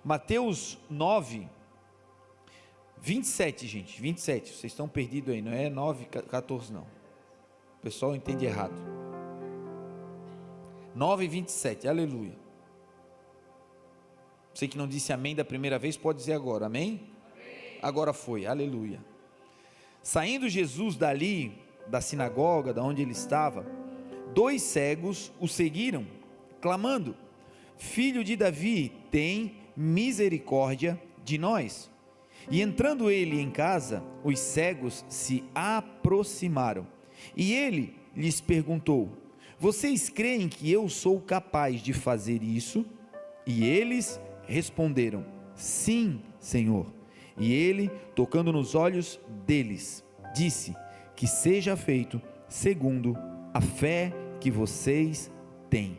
Mateus 9, 27, gente, 27, vocês estão perdidos aí, não é 9, 14 não, o pessoal entende errado. 9, 27, aleluia. Você que não disse amém da primeira vez, pode dizer agora, amém? Amém. Agora foi, aleluia. Saindo Jesus dali, da sinagoga, da onde ele estava, 2 cegos o seguiram, clamando: Filho de Davi, tem misericórdia de nós. E entrando ele em casa, os cegos se aproximaram, e ele lhes perguntou: Vocês creem que eu sou capaz de fazer isso? E eles responderam: Sim, Senhor. E ele, tocando nos olhos deles, disse: Que seja feito segundo a fé que vocês têm.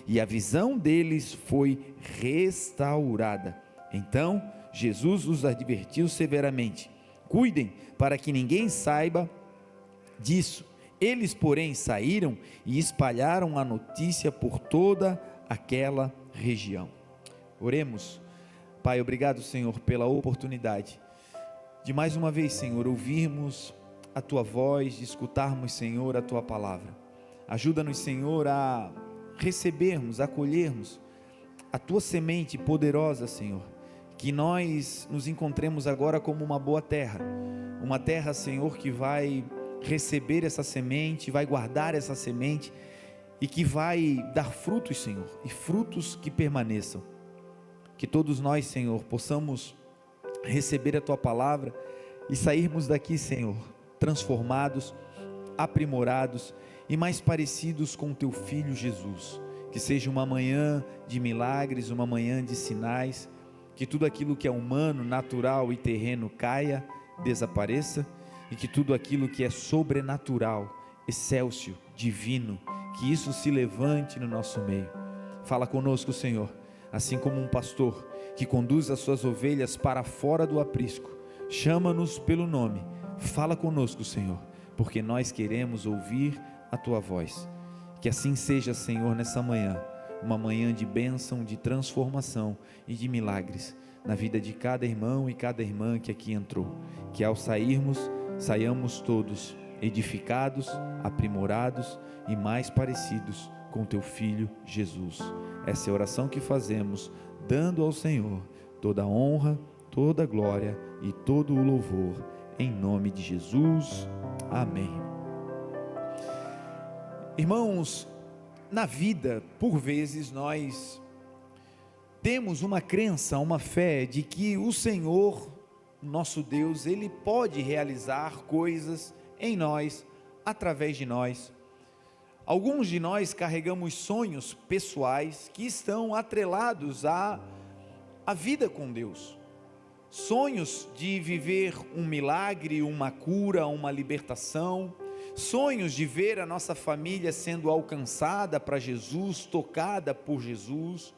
E a visão deles foi restaurada. Então Jesus os advertiu severamente: Cuidem para que ninguém saiba disso. Eles, porém, saíram e espalharam a notícia por toda aquela região. Oremos. Pai, obrigado, Senhor, pela oportunidade de mais uma vez, Senhor, ouvirmos a Tua voz, de escutarmos, Senhor, a Tua palavra. Ajuda-nos, Senhor, a recebermos, acolhermos a Tua semente poderosa, Senhor, que nós nos encontremos agora como uma boa terra, uma terra, Senhor, que vai receber essa semente, vai guardar essa semente e que vai dar frutos, Senhor, e frutos que permaneçam. Que todos nós, Senhor, possamos receber a Tua palavra e sairmos daqui, Senhor, transformados, aprimorados e mais parecidos com o Teu Filho Jesus. Que seja uma manhã de milagres, uma manhã de sinais, que tudo aquilo que é humano, natural e terreno caia, desapareça, e que tudo aquilo que é sobrenatural, excélsio, divino, que isso se levante no nosso meio. Fala conosco, Senhor, assim como um pastor que conduz as suas ovelhas para fora do aprisco. Chama-nos pelo nome, fala conosco, Senhor, porque nós queremos ouvir a Tua voz. Que assim seja, Senhor, nessa manhã, uma manhã de bênção, de transformação e de milagres na vida de cada irmão e cada irmã que aqui entrou. Que ao sairmos, saiamos todos edificados, aprimorados e mais parecidos com Teu Filho Jesus. Essa é a oração que fazemos, dando ao Senhor toda a honra, toda a glória e todo o louvor, em nome de Jesus, amém. Irmãos, na vida, por vezes nós temos uma crença, uma fé de que o Senhor, nosso Deus, Ele pode realizar coisas em nós, através de nós. Alguns de nós carregamos sonhos pessoais que estão atrelados à vida com Deus. Sonhos de viver um milagre, uma cura, uma libertação. Sonhos de ver a nossa família sendo alcançada para Jesus, tocada por Jesus.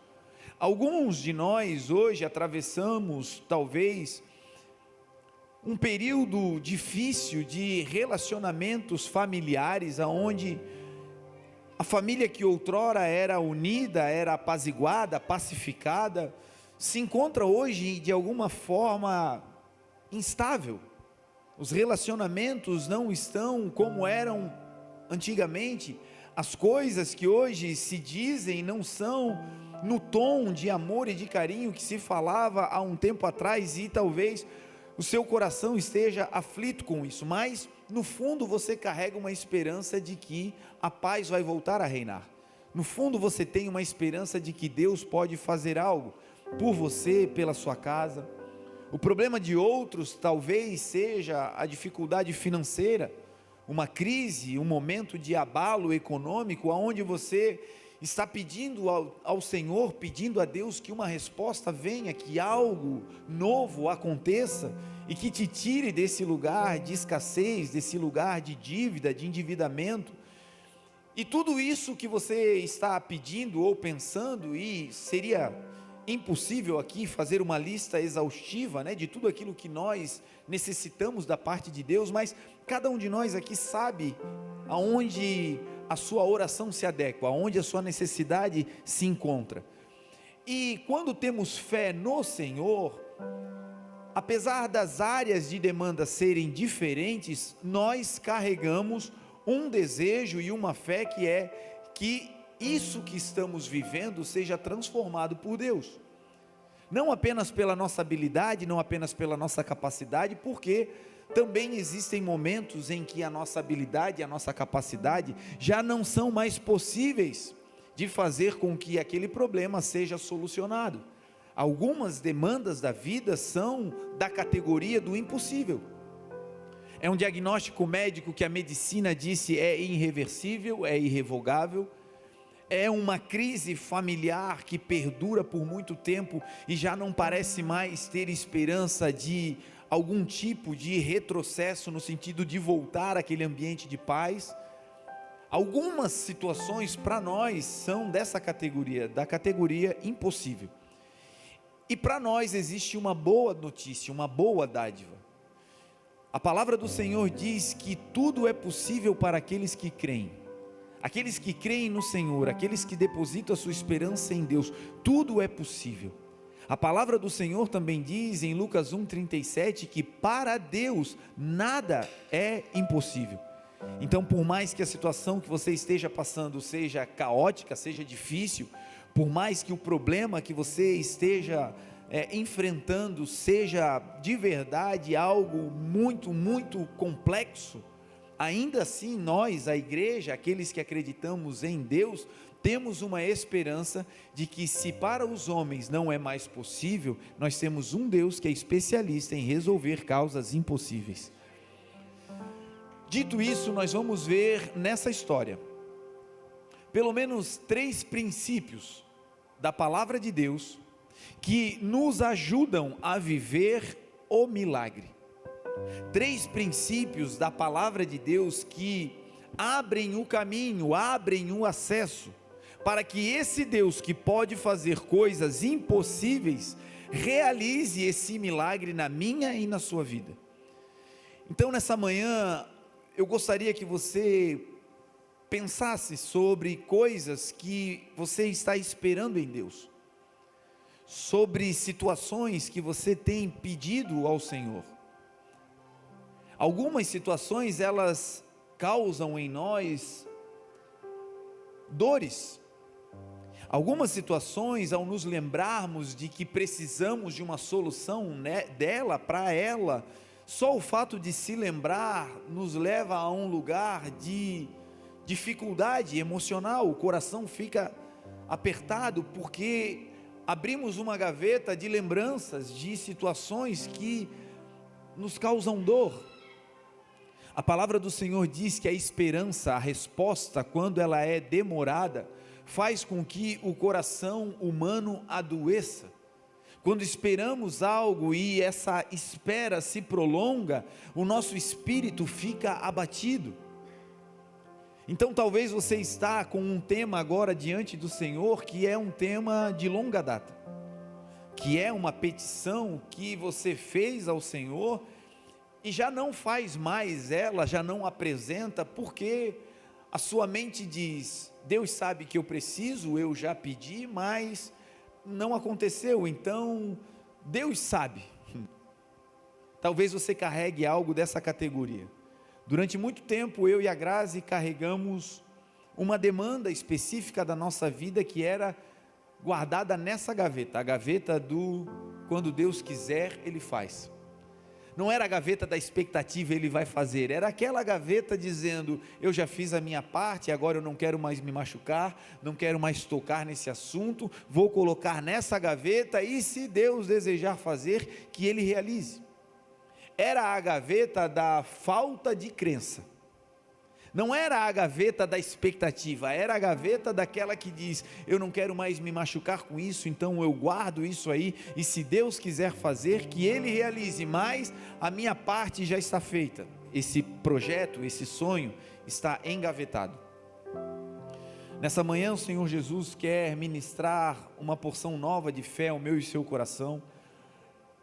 Alguns de nós hoje atravessamos talvez um período difícil de relacionamentos familiares, aonde a família que outrora era unida, era apaziguada, pacificada, se encontra hoje de alguma forma instável. Os relacionamentos não estão como eram antigamente. As coisas que hoje se dizem não são no tom de amor e de carinho que se falava há um tempo atrás, e talvez o seu coração esteja aflito com isso, mas no fundo você carrega uma esperança de que a paz vai voltar a reinar. No fundo você tem uma esperança de que Deus pode fazer algo por você, pela sua casa. O problema de outros talvez seja a dificuldade financeira, uma crise, um momento de abalo econômico, onde você está pedindo ao Senhor, pedindo a Deus que uma resposta venha, que algo novo aconteça e que te tire desse lugar de escassez, desse lugar de dívida, de endividamento. E tudo isso que você está pedindo ou pensando, e seria impossível aqui fazer uma lista exaustiva, de tudo aquilo que nós necessitamos da parte de Deus, mas cada um de nós aqui sabe aonde a sua oração se adequa, aonde a sua necessidade se encontra. E quando temos fé no Senhor, apesar das áreas de demanda serem diferentes, nós carregamos um desejo e uma fé que é que isso que estamos vivendo seja transformado por Deus. Não apenas pela nossa habilidade, não apenas pela nossa capacidade, porque também existem momentos em que a nossa habilidade e a nossa capacidade já não são mais possíveis de fazer com que aquele problema seja solucionado. Algumas demandas da vida são da categoria do impossível. É um diagnóstico médico que a medicina disse é irreversível, é irrevogável. É uma crise familiar que perdura por muito tempo e já não parece mais ter esperança de algum tipo de retrocesso no sentido de voltar àquele ambiente de paz. Algumas situações para nós são dessa categoria, da categoria impossível. E para nós existe uma boa notícia, uma boa dádiva. A palavra do Senhor diz que tudo é possível para aqueles que creem. Aqueles que creem no Senhor, aqueles que depositam a sua esperança em Deus, tudo é possível. A palavra do Senhor também diz em Lucas 1,37 que para Deus nada é impossível. Então, por mais que a situação que você esteja passando seja caótica, seja difícil, por mais que o problema que você esteja enfrentando seja de verdade algo muito, muito complexo, ainda assim nós, a igreja, aqueles que acreditamos em Deus, temos uma esperança de que se para os homens não é mais possível, nós temos um Deus que é especialista em resolver causas impossíveis. Dito isso, nós vamos ver nessa história, pelo menos 3 princípios da palavra de Deus, que nos ajudam a viver o milagre. 3 princípios da palavra de Deus que abrem o caminho, abrem o acesso, para que esse Deus que pode fazer coisas impossíveis, realize esse milagre na minha e na sua vida. Então nessa manhã, eu gostaria que você pensasse sobre coisas que você está esperando em Deus, sobre situações que você tem pedido ao Senhor. Algumas situações elas causam em nós dores. Algumas situações, ao nos lembrarmos de que precisamos de uma solução dela, para ela, só o fato de se lembrar nos leva a um lugar de dificuldade emocional. O coração fica apertado porque abrimos uma gaveta de lembranças de situações que nos causam dor. A palavra do Senhor diz que a esperança, a resposta, quando ela é demorada, faz com que o coração humano adoeça. Quando esperamos algo e essa espera se prolonga, o nosso espírito fica abatido. Então talvez você está com um tema agora diante do Senhor, que é um tema de longa data, que é uma petição que você fez ao Senhor, e já não faz mais ela, já não apresenta, porque a sua mente diz: Deus sabe que eu preciso, eu já pedi, mas não aconteceu, então Deus sabe. Talvez você carregue algo dessa categoria. Durante muito tempo eu e a Grazi carregamos uma demanda específica da nossa vida que era guardada nessa gaveta, a gaveta do quando Deus quiser Ele faz. Não era a gaveta da expectativa, Ele vai fazer, era aquela gaveta dizendo: eu já fiz a minha parte, agora eu não quero mais me machucar, não quero mais tocar nesse assunto, vou colocar nessa gaveta, e se Deus desejar fazer, que Ele realize. Era a gaveta da falta de crença, não era a gaveta da expectativa, era a gaveta daquela que diz: eu não quero mais me machucar com isso, então eu guardo isso aí, e se Deus quiser fazer, que Ele realize, mas a minha parte já está feita. Esse projeto, esse sonho está engavetado. Nessa manhã o Senhor Jesus quer ministrar uma porção nova de fé ao meu e seu coração,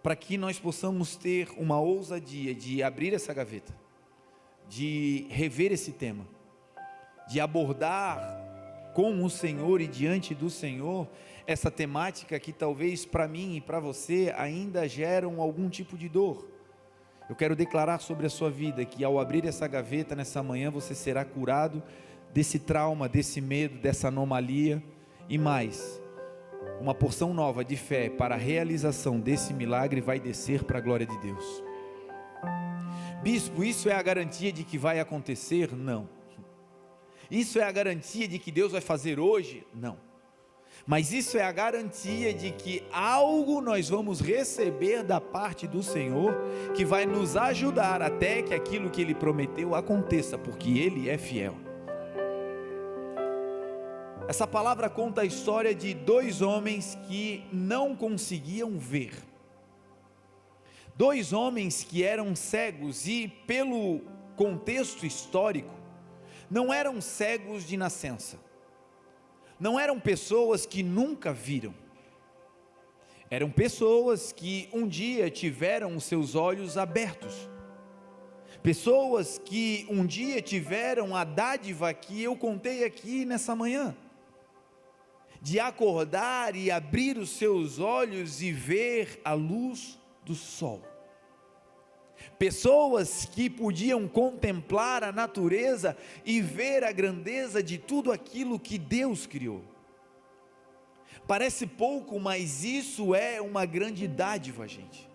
para que nós possamos ter uma ousadia de abrir essa gaveta, de rever esse tema, de abordar com o Senhor e diante do Senhor, essa temática que talvez para mim e para você ainda geram algum tipo de dor. Eu quero declarar sobre a sua vida que ao abrir essa gaveta nessa manhã, você será curado desse trauma, desse medo, dessa anomalia, e mais, uma porção nova de fé para a realização desse milagre vai descer para a glória de Deus. Bispo, isso é a garantia de que vai acontecer? Não. Isso é a garantia de que Deus vai fazer hoje? Não. Mas isso é a garantia de que algo nós vamos receber da parte do Senhor, que vai nos ajudar até que aquilo que Ele prometeu aconteça, porque Ele é fiel. Essa palavra conta a história de dois homens que não conseguiam ver. Dois homens que eram cegos e, pelo contexto histórico, não eram cegos de nascença. Não eram pessoas que nunca viram. Eram pessoas que um dia tiveram os seus olhos abertos. Pessoas que um dia tiveram a dádiva que eu contei aqui nessa manhã, de acordar e abrir os seus olhos e ver a luz do sol. Pessoas que podiam contemplar a natureza e ver a grandeza de tudo aquilo que Deus criou. Parece pouco, mas isso é uma grande dádiva, gente.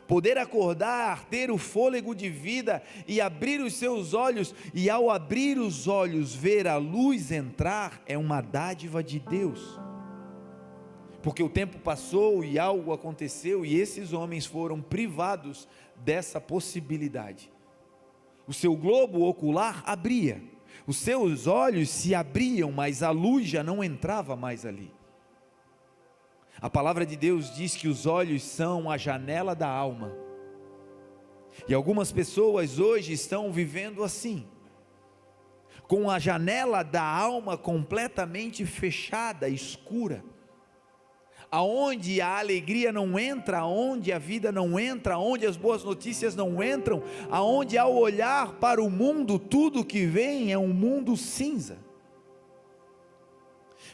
Poder acordar, ter o fôlego de vida e abrir os seus olhos, e ao abrir os olhos ver a luz entrar, é uma dádiva de Deus. Porque o tempo passou e algo aconteceu, e esses homens foram privados dessa possibilidade. O seu globo ocular abria, os seus olhos se abriam, mas a luz já não entrava mais ali. A palavra de Deus diz que os olhos são a janela da alma, e algumas pessoas hoje estão vivendo assim, com a janela da alma completamente fechada, escura, aonde a alegria não entra, aonde a vida não entra, aonde as boas notícias não entram, aonde ao olhar para o mundo, tudo que vem é um mundo cinza.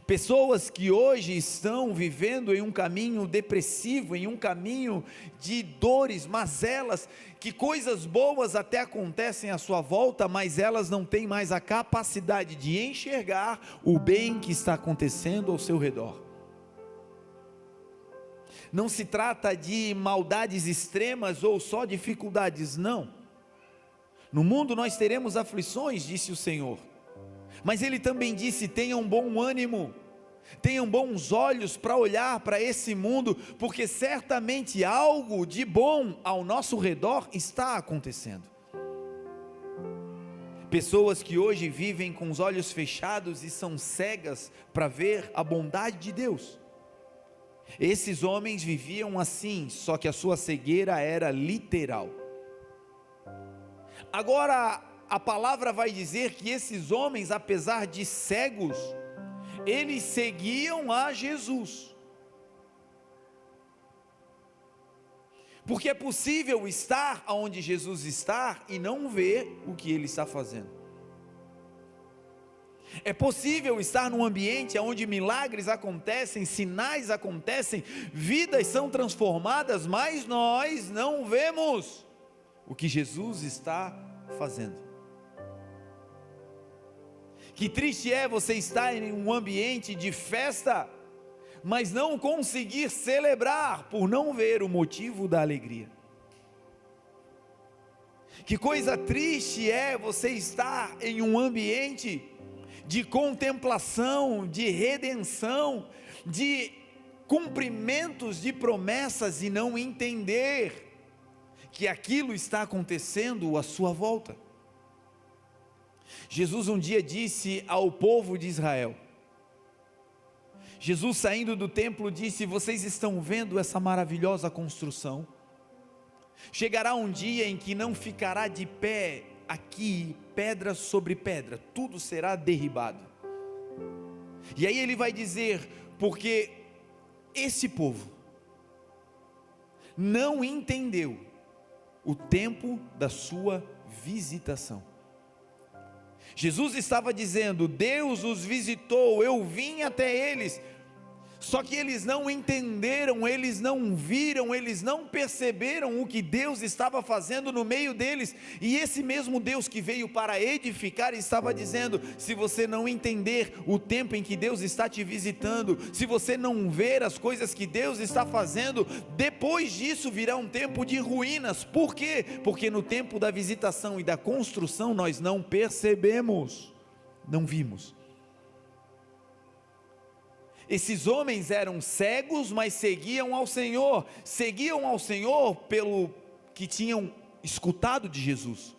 Pessoas que hoje estão vivendo em um caminho depressivo, em um caminho de dores, mazelas, que coisas boas até acontecem à sua volta, mas elas não têm mais a capacidade de enxergar o bem que está acontecendo ao seu redor. Não se trata de maldades extremas ou só dificuldades, não. No mundo nós teremos aflições, disse o Senhor, mas Ele também disse: tenham bom ânimo, tenham bons olhos para olhar para esse mundo, porque certamente algo de bom ao nosso redor está acontecendo. Pessoas que hoje vivem com os olhos fechados e são cegas para ver a bondade de Deus. Esses homens viviam assim, só que a sua cegueira era literal. Agora, a palavra vai dizer que esses homens, apesar de cegos, eles seguiam a Jesus. Porque é possível estar onde Jesus está e não ver o que Ele está fazendo. É possível estar num ambiente onde milagres acontecem, sinais acontecem, vidas são transformadas, mas nós não vemos o que Jesus está fazendo. Que triste é você estar em um ambiente de festa, mas não conseguir celebrar por não ver o motivo da alegria. Que coisa triste é você estar em um ambiente de contemplação, de redenção, de cumprimentos de promessas e não entender que aquilo está acontecendo à sua volta. Jesus um dia disse ao povo de Israel, Jesus saindo do templo disse: vocês estão vendo essa maravilhosa construção? Chegará um dia em que não ficará de pé aqui pedra sobre pedra, tudo será derribado. E aí ele vai dizer: porque esse povo não entendeu o tempo da sua visitação. Jesus estava dizendo: Deus os visitou, eu vim até eles. Só que eles não entenderam, eles não viram, eles não perceberam o que Deus estava fazendo no meio deles. E esse mesmo Deus que veio para edificar estava dizendo: se você não entender o tempo em que Deus está te visitando, se você não ver as coisas que Deus está fazendo, depois disso virá um tempo de ruínas. Por quê? Porque no tempo da visitação e da construção nós não percebemos, não vimos. Esses homens eram cegos, mas seguiam ao Senhor pelo que tinham escutado de Jesus,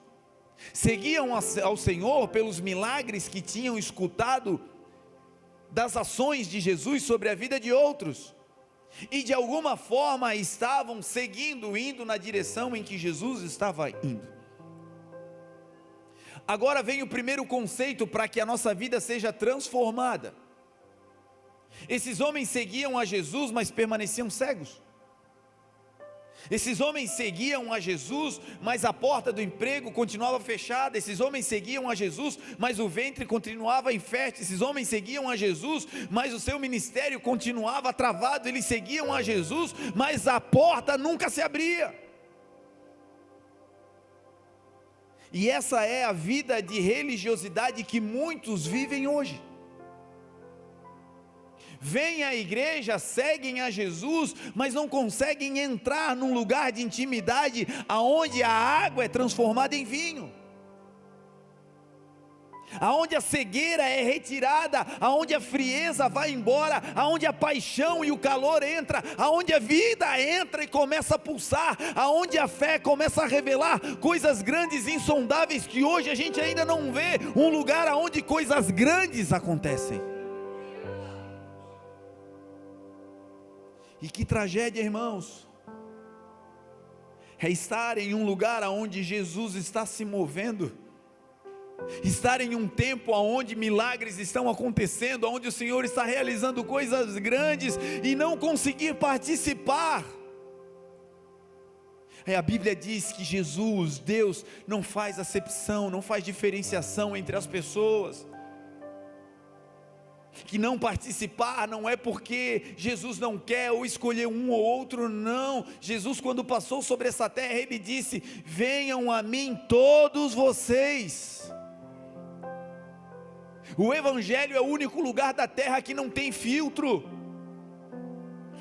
seguiam ao Senhor pelos milagres que tinham escutado das ações de Jesus sobre a vida de outros, e de alguma forma estavam seguindo, indo na direção em que Jesus estava indo. Agora vem o primeiro conceito para que a nossa vida seja transformada. Esses homens seguiam a Jesus, mas permaneciam cegos. Esses homens seguiam a Jesus, mas a porta do emprego continuava fechada. Esses homens seguiam a Jesus, mas o ventre continuava infértil. Esses homens seguiam a Jesus, mas o seu ministério continuava travado. Eles seguiam a Jesus, mas a porta nunca se abria. E essa é a vida de religiosidade que muitos vivem hoje. Vêm à igreja, seguem a Jesus, mas não conseguem entrar num lugar de intimidade, aonde a água é transformada em vinho, aonde a cegueira é retirada, aonde a frieza vai embora, aonde a paixão e o calor entra, aonde a vida entra e começa a pulsar, aonde a fé começa a revelar coisas grandes e insondáveis que hoje a gente ainda não vê, um lugar aonde coisas grandes acontecem. E que tragédia, irmãos, é estar em um lugar onde Jesus está se movendo, estar em um tempo onde milagres estão acontecendo, onde o Senhor está realizando coisas grandes e não conseguir participar. A Bíblia diz que Jesus, Deus, não faz acepção, não faz diferenciação entre as pessoas. Que não participar não é porque Jesus não quer ou escolher um ou outro, não. Jesus, quando passou sobre essa terra, ele disse: venham a mim todos vocês. O Evangelho é o único lugar da terra que não tem filtro.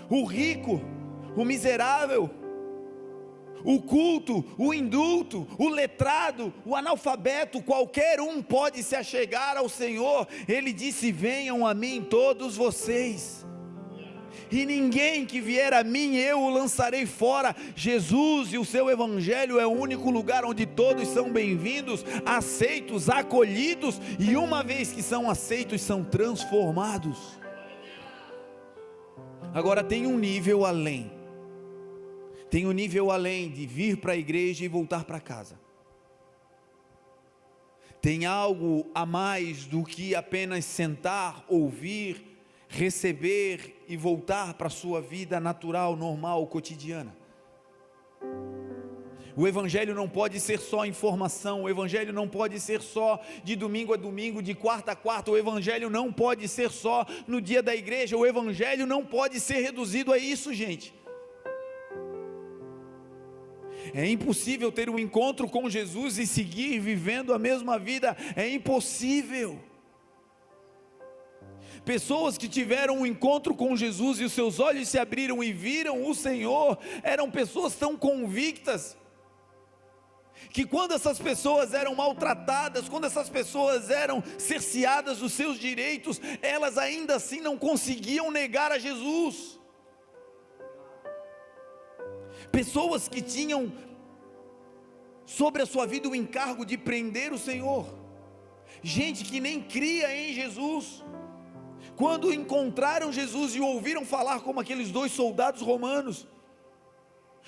O rico, o miserável, o culto, o indulto, o letrado, o analfabeto, qualquer um pode se achegar ao Senhor. Ele disse: venham a mim todos vocês, e ninguém que vier a mim eu o lançarei fora. Jesus e o seu Evangelho é o único lugar onde todos são bem-vindos, aceitos, acolhidos, e uma vez que são aceitos, são transformados. Agora tem um nível além. Tem um nível além de vir para a igreja e voltar para casa. Tem algo a mais do que apenas sentar, ouvir, receber e voltar para a sua vida natural, normal, cotidiana. O Evangelho não pode ser só informação, o Evangelho não pode ser só de domingo a domingo, de quarta a quarta, o Evangelho não pode ser só no dia da igreja, o Evangelho não pode ser reduzido a isso, gente. É impossível ter um encontro com Jesus e seguir vivendo a mesma vida, é impossível. Pessoas que tiveram um encontro com Jesus e os seus olhos se abriram e viram o Senhor, eram pessoas tão convictas, que quando essas pessoas eram maltratadas, quando essas pessoas eram cerceadas dos seus direitos, elas ainda assim não conseguiam negar a Jesus. Pessoas que tinham sobre a sua vida o encargo de prender o Senhor, gente que nem cria em Jesus, quando encontraram Jesus e o ouviram falar como aqueles 2 soldados romanos,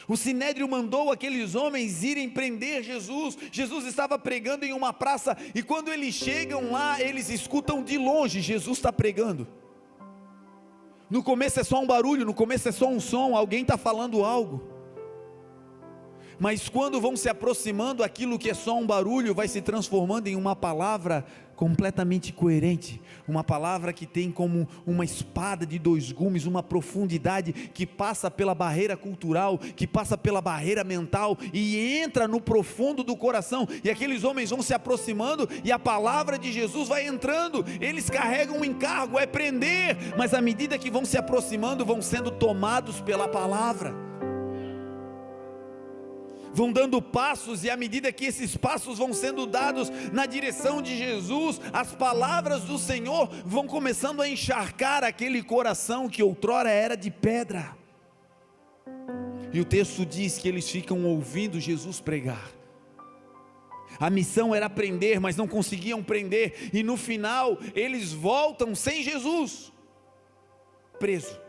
o Sinédrio mandou aqueles homens irem prender Jesus. Jesus estava pregando em uma praça, e quando eles chegam lá, eles escutam de longe: Jesus está pregando. No começo é só um barulho, no começo é só um som, alguém está falando algo. Mas quando vão se aproximando, aquilo que é só um barulho vai se transformando em uma palavra completamente coerente, uma palavra que tem como uma espada de dois gumes, uma profundidade que passa pela barreira cultural, que passa pela barreira mental e entra no profundo do coração, e aqueles homens vão se aproximando e a palavra de Jesus vai entrando. Eles carregam um encargo, é prender, mas à medida que vão se aproximando, vão sendo tomados pela palavra, vão dando passos, e à medida que esses passos vão sendo dados na direção de Jesus, as palavras do Senhor vão começando a encharcar aquele coração que outrora era de pedra. E o texto diz que eles ficam ouvindo Jesus pregar. A missão era prender, mas não conseguiam prender, e no final eles voltam sem Jesus, preso,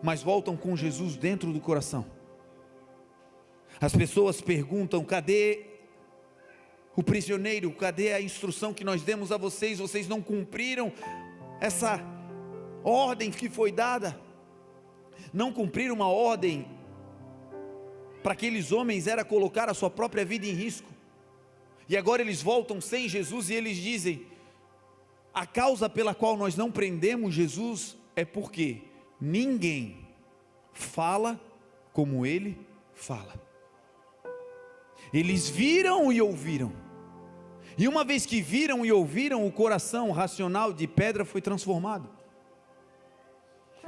mas voltam com Jesus dentro do coração. As pessoas perguntam: cadê o prisioneiro? Cadê a instrução que nós demos a vocês? Vocês não cumpriram essa ordem que foi dada. Não cumprir uma ordem para aqueles homens era colocar a sua própria vida em risco. E agora eles voltam sem Jesus e eles dizem: a causa pela qual nós não prendemos Jesus é porque ninguém fala como ele fala. Eles viram e ouviram, e uma vez que viram e ouviram, o coração racional de pedra foi transformado.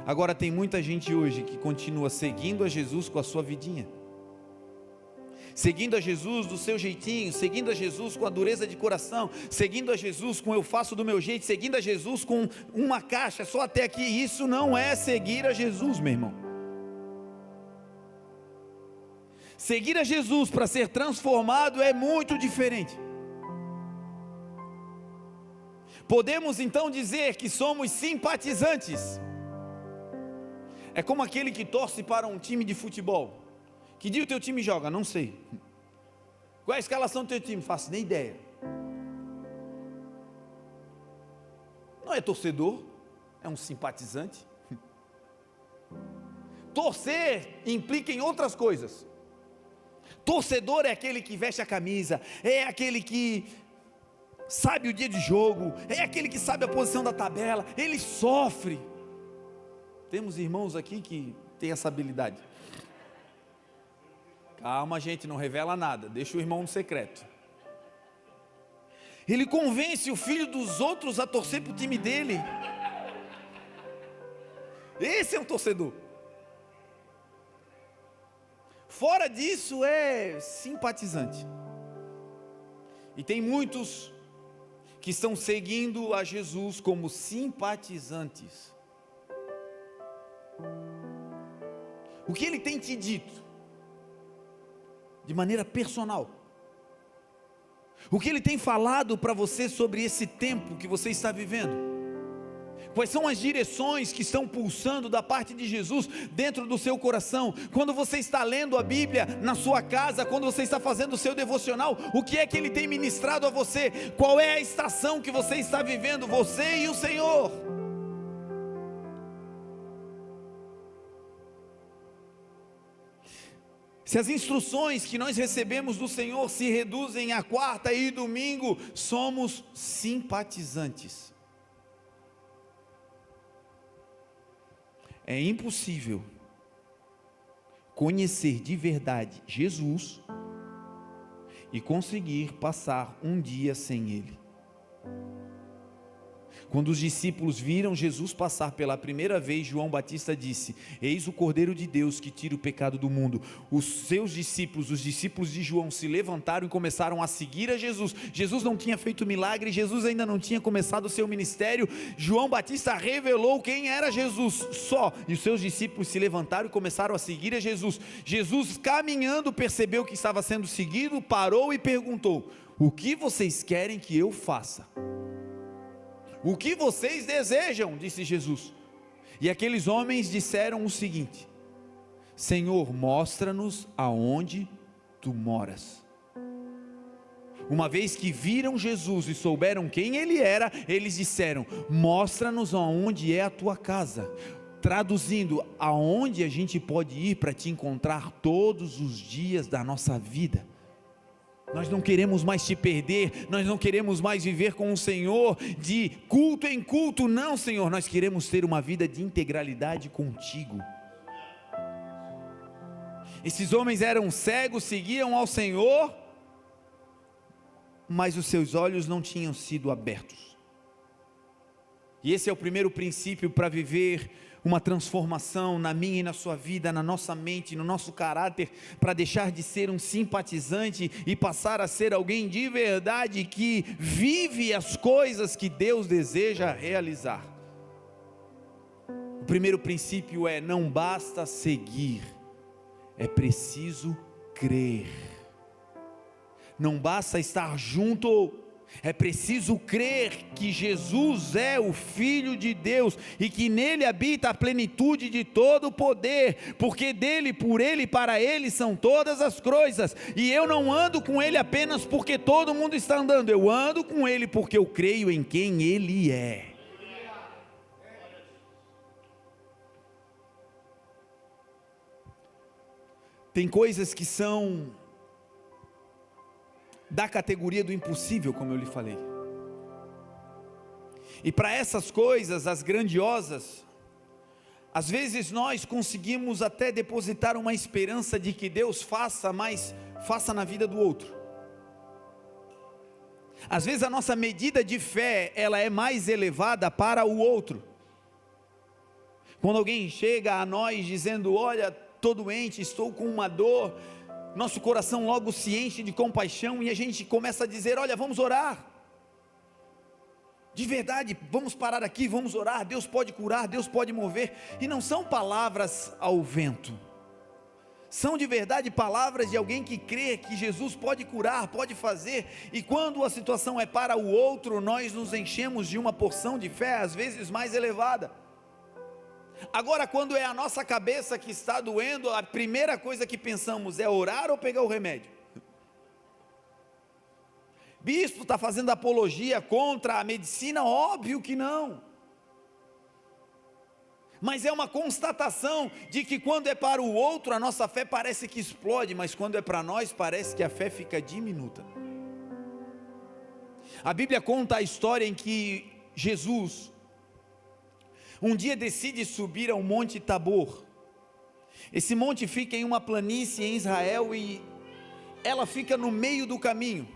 Agora tem muita gente hoje que continua seguindo a Jesus com a sua vidinha, seguindo a Jesus do seu jeitinho, seguindo a Jesus com a dureza de coração, seguindo a Jesus com eu faço do meu jeito, seguindo a Jesus com uma caixa, só até aqui. Isso não é seguir a Jesus, meu irmão. Seguir a Jesus para ser transformado é muito diferente. Podemos então dizer que somos simpatizantes. É como aquele que torce para um time de futebol. Que dia o teu time joga? Não sei. Qual é a escalação do teu time? Faço nem ideia. Não é torcedor, é um simpatizante. Torcer implica em outras coisas. Torcedor é aquele que veste a camisa, é aquele que sabe o dia de jogo, é aquele que sabe a posição da tabela, ele sofre. Temos irmãos aqui que têm essa habilidade. Calma, gente, não revela nada, deixa o irmão no secreto. Ele convence o filho dos outros a torcer para o time dele. Esse é um torcedor. Fora disso é simpatizante. E tem muitos que estão seguindo a Jesus como simpatizantes. O que ele tem te dito? De maneira personal. O que ele tem falado para você sobre esse tempo que você está vivendo? Quais são as direções que estão pulsando da parte de Jesus dentro do seu coração? Quando você está lendo a Bíblia na sua casa, quando você está fazendo o seu devocional, o que é que Ele tem ministrado a você? Qual é a estação que você está vivendo, você e o Senhor? Se as instruções que nós recebemos do Senhor se reduzem a quarta e domingo, somos simpatizantes. É impossível conhecer de verdade Jesus e conseguir passar um dia sem Ele. Quando os discípulos viram Jesus passar pela primeira vez, João Batista disse: eis o Cordeiro de Deus que tira o pecado do mundo. Os seus discípulos, os discípulos de João, se levantaram e começaram a seguir a Jesus. Jesus não tinha feito milagre, Jesus ainda não tinha começado o seu ministério. João Batista revelou quem era Jesus só, e os seus discípulos se levantaram e começaram a seguir a Jesus. Jesus, caminhando, percebeu que estava sendo seguido, parou e perguntou: o que vocês querem que eu faça? O que vocês desejam? Disse Jesus. E aqueles homens disseram o seguinte: Senhor, mostra-nos aonde tu moras. Uma vez que viram Jesus e souberam quem ele era, eles disseram: mostra-nos aonde é a tua casa. Traduzindo, aonde a gente pode ir para te encontrar todos os dias da nossa vida. Nós não queremos mais te perder, nós não queremos mais viver com o Senhor de culto em culto, não, Senhor, nós queremos ter uma vida de integralidade contigo. Esses homens eram cegos, seguiam ao Senhor, mas os seus olhos não tinham sido abertos. E esse é o primeiro princípio para viver uma transformação na minha e na sua vida, na nossa mente, no nosso caráter, para deixar de ser um simpatizante e passar a ser alguém de verdade que vive as coisas que Deus deseja realizar. O primeiro princípio é: não basta seguir, é preciso crer. Não basta estar junto, é preciso crer que Jesus é o Filho de Deus e que nele habita a plenitude de todo o poder, porque dele, por ele e para ele são todas as coisas. E eu não ando com ele apenas porque todo mundo está andando, eu ando com ele porque eu creio em quem ele é. Tem coisas que são da categoria do impossível, como eu lhe falei. E para essas coisas, as grandiosas, às vezes nós conseguimos até depositar uma esperança de que Deus faça, mas faça na vida do outro. Às vezes a nossa medida de fé, ela é mais elevada para o outro. Quando alguém chega a nós dizendo: olha, estou doente, estou com uma dor, nosso coração logo se enche de compaixão e a gente começa a dizer: olha, vamos orar, de verdade, vamos parar aqui, vamos orar, Deus pode curar, Deus pode mover. E não são palavras ao vento, são de verdade palavras de alguém que crê que Jesus pode curar, pode fazer. E quando a situação é para o outro, nós nos enchemos de uma porção de fé, às vezes mais elevada. Agora, quando é a nossa cabeça que está doendo, a primeira coisa que pensamos é orar ou pegar o remédio. Bispo está fazendo apologia contra a medicina? Óbvio que não. Mas é uma constatação de que quando é para o outro, a nossa fé parece que explode, mas quando é para nós, parece que a fé fica diminuta. A Bíblia conta a história em que Jesus um dia decide subir ao Monte Tabor. Esse monte fica em uma planície em Israel e ela fica no meio do caminho.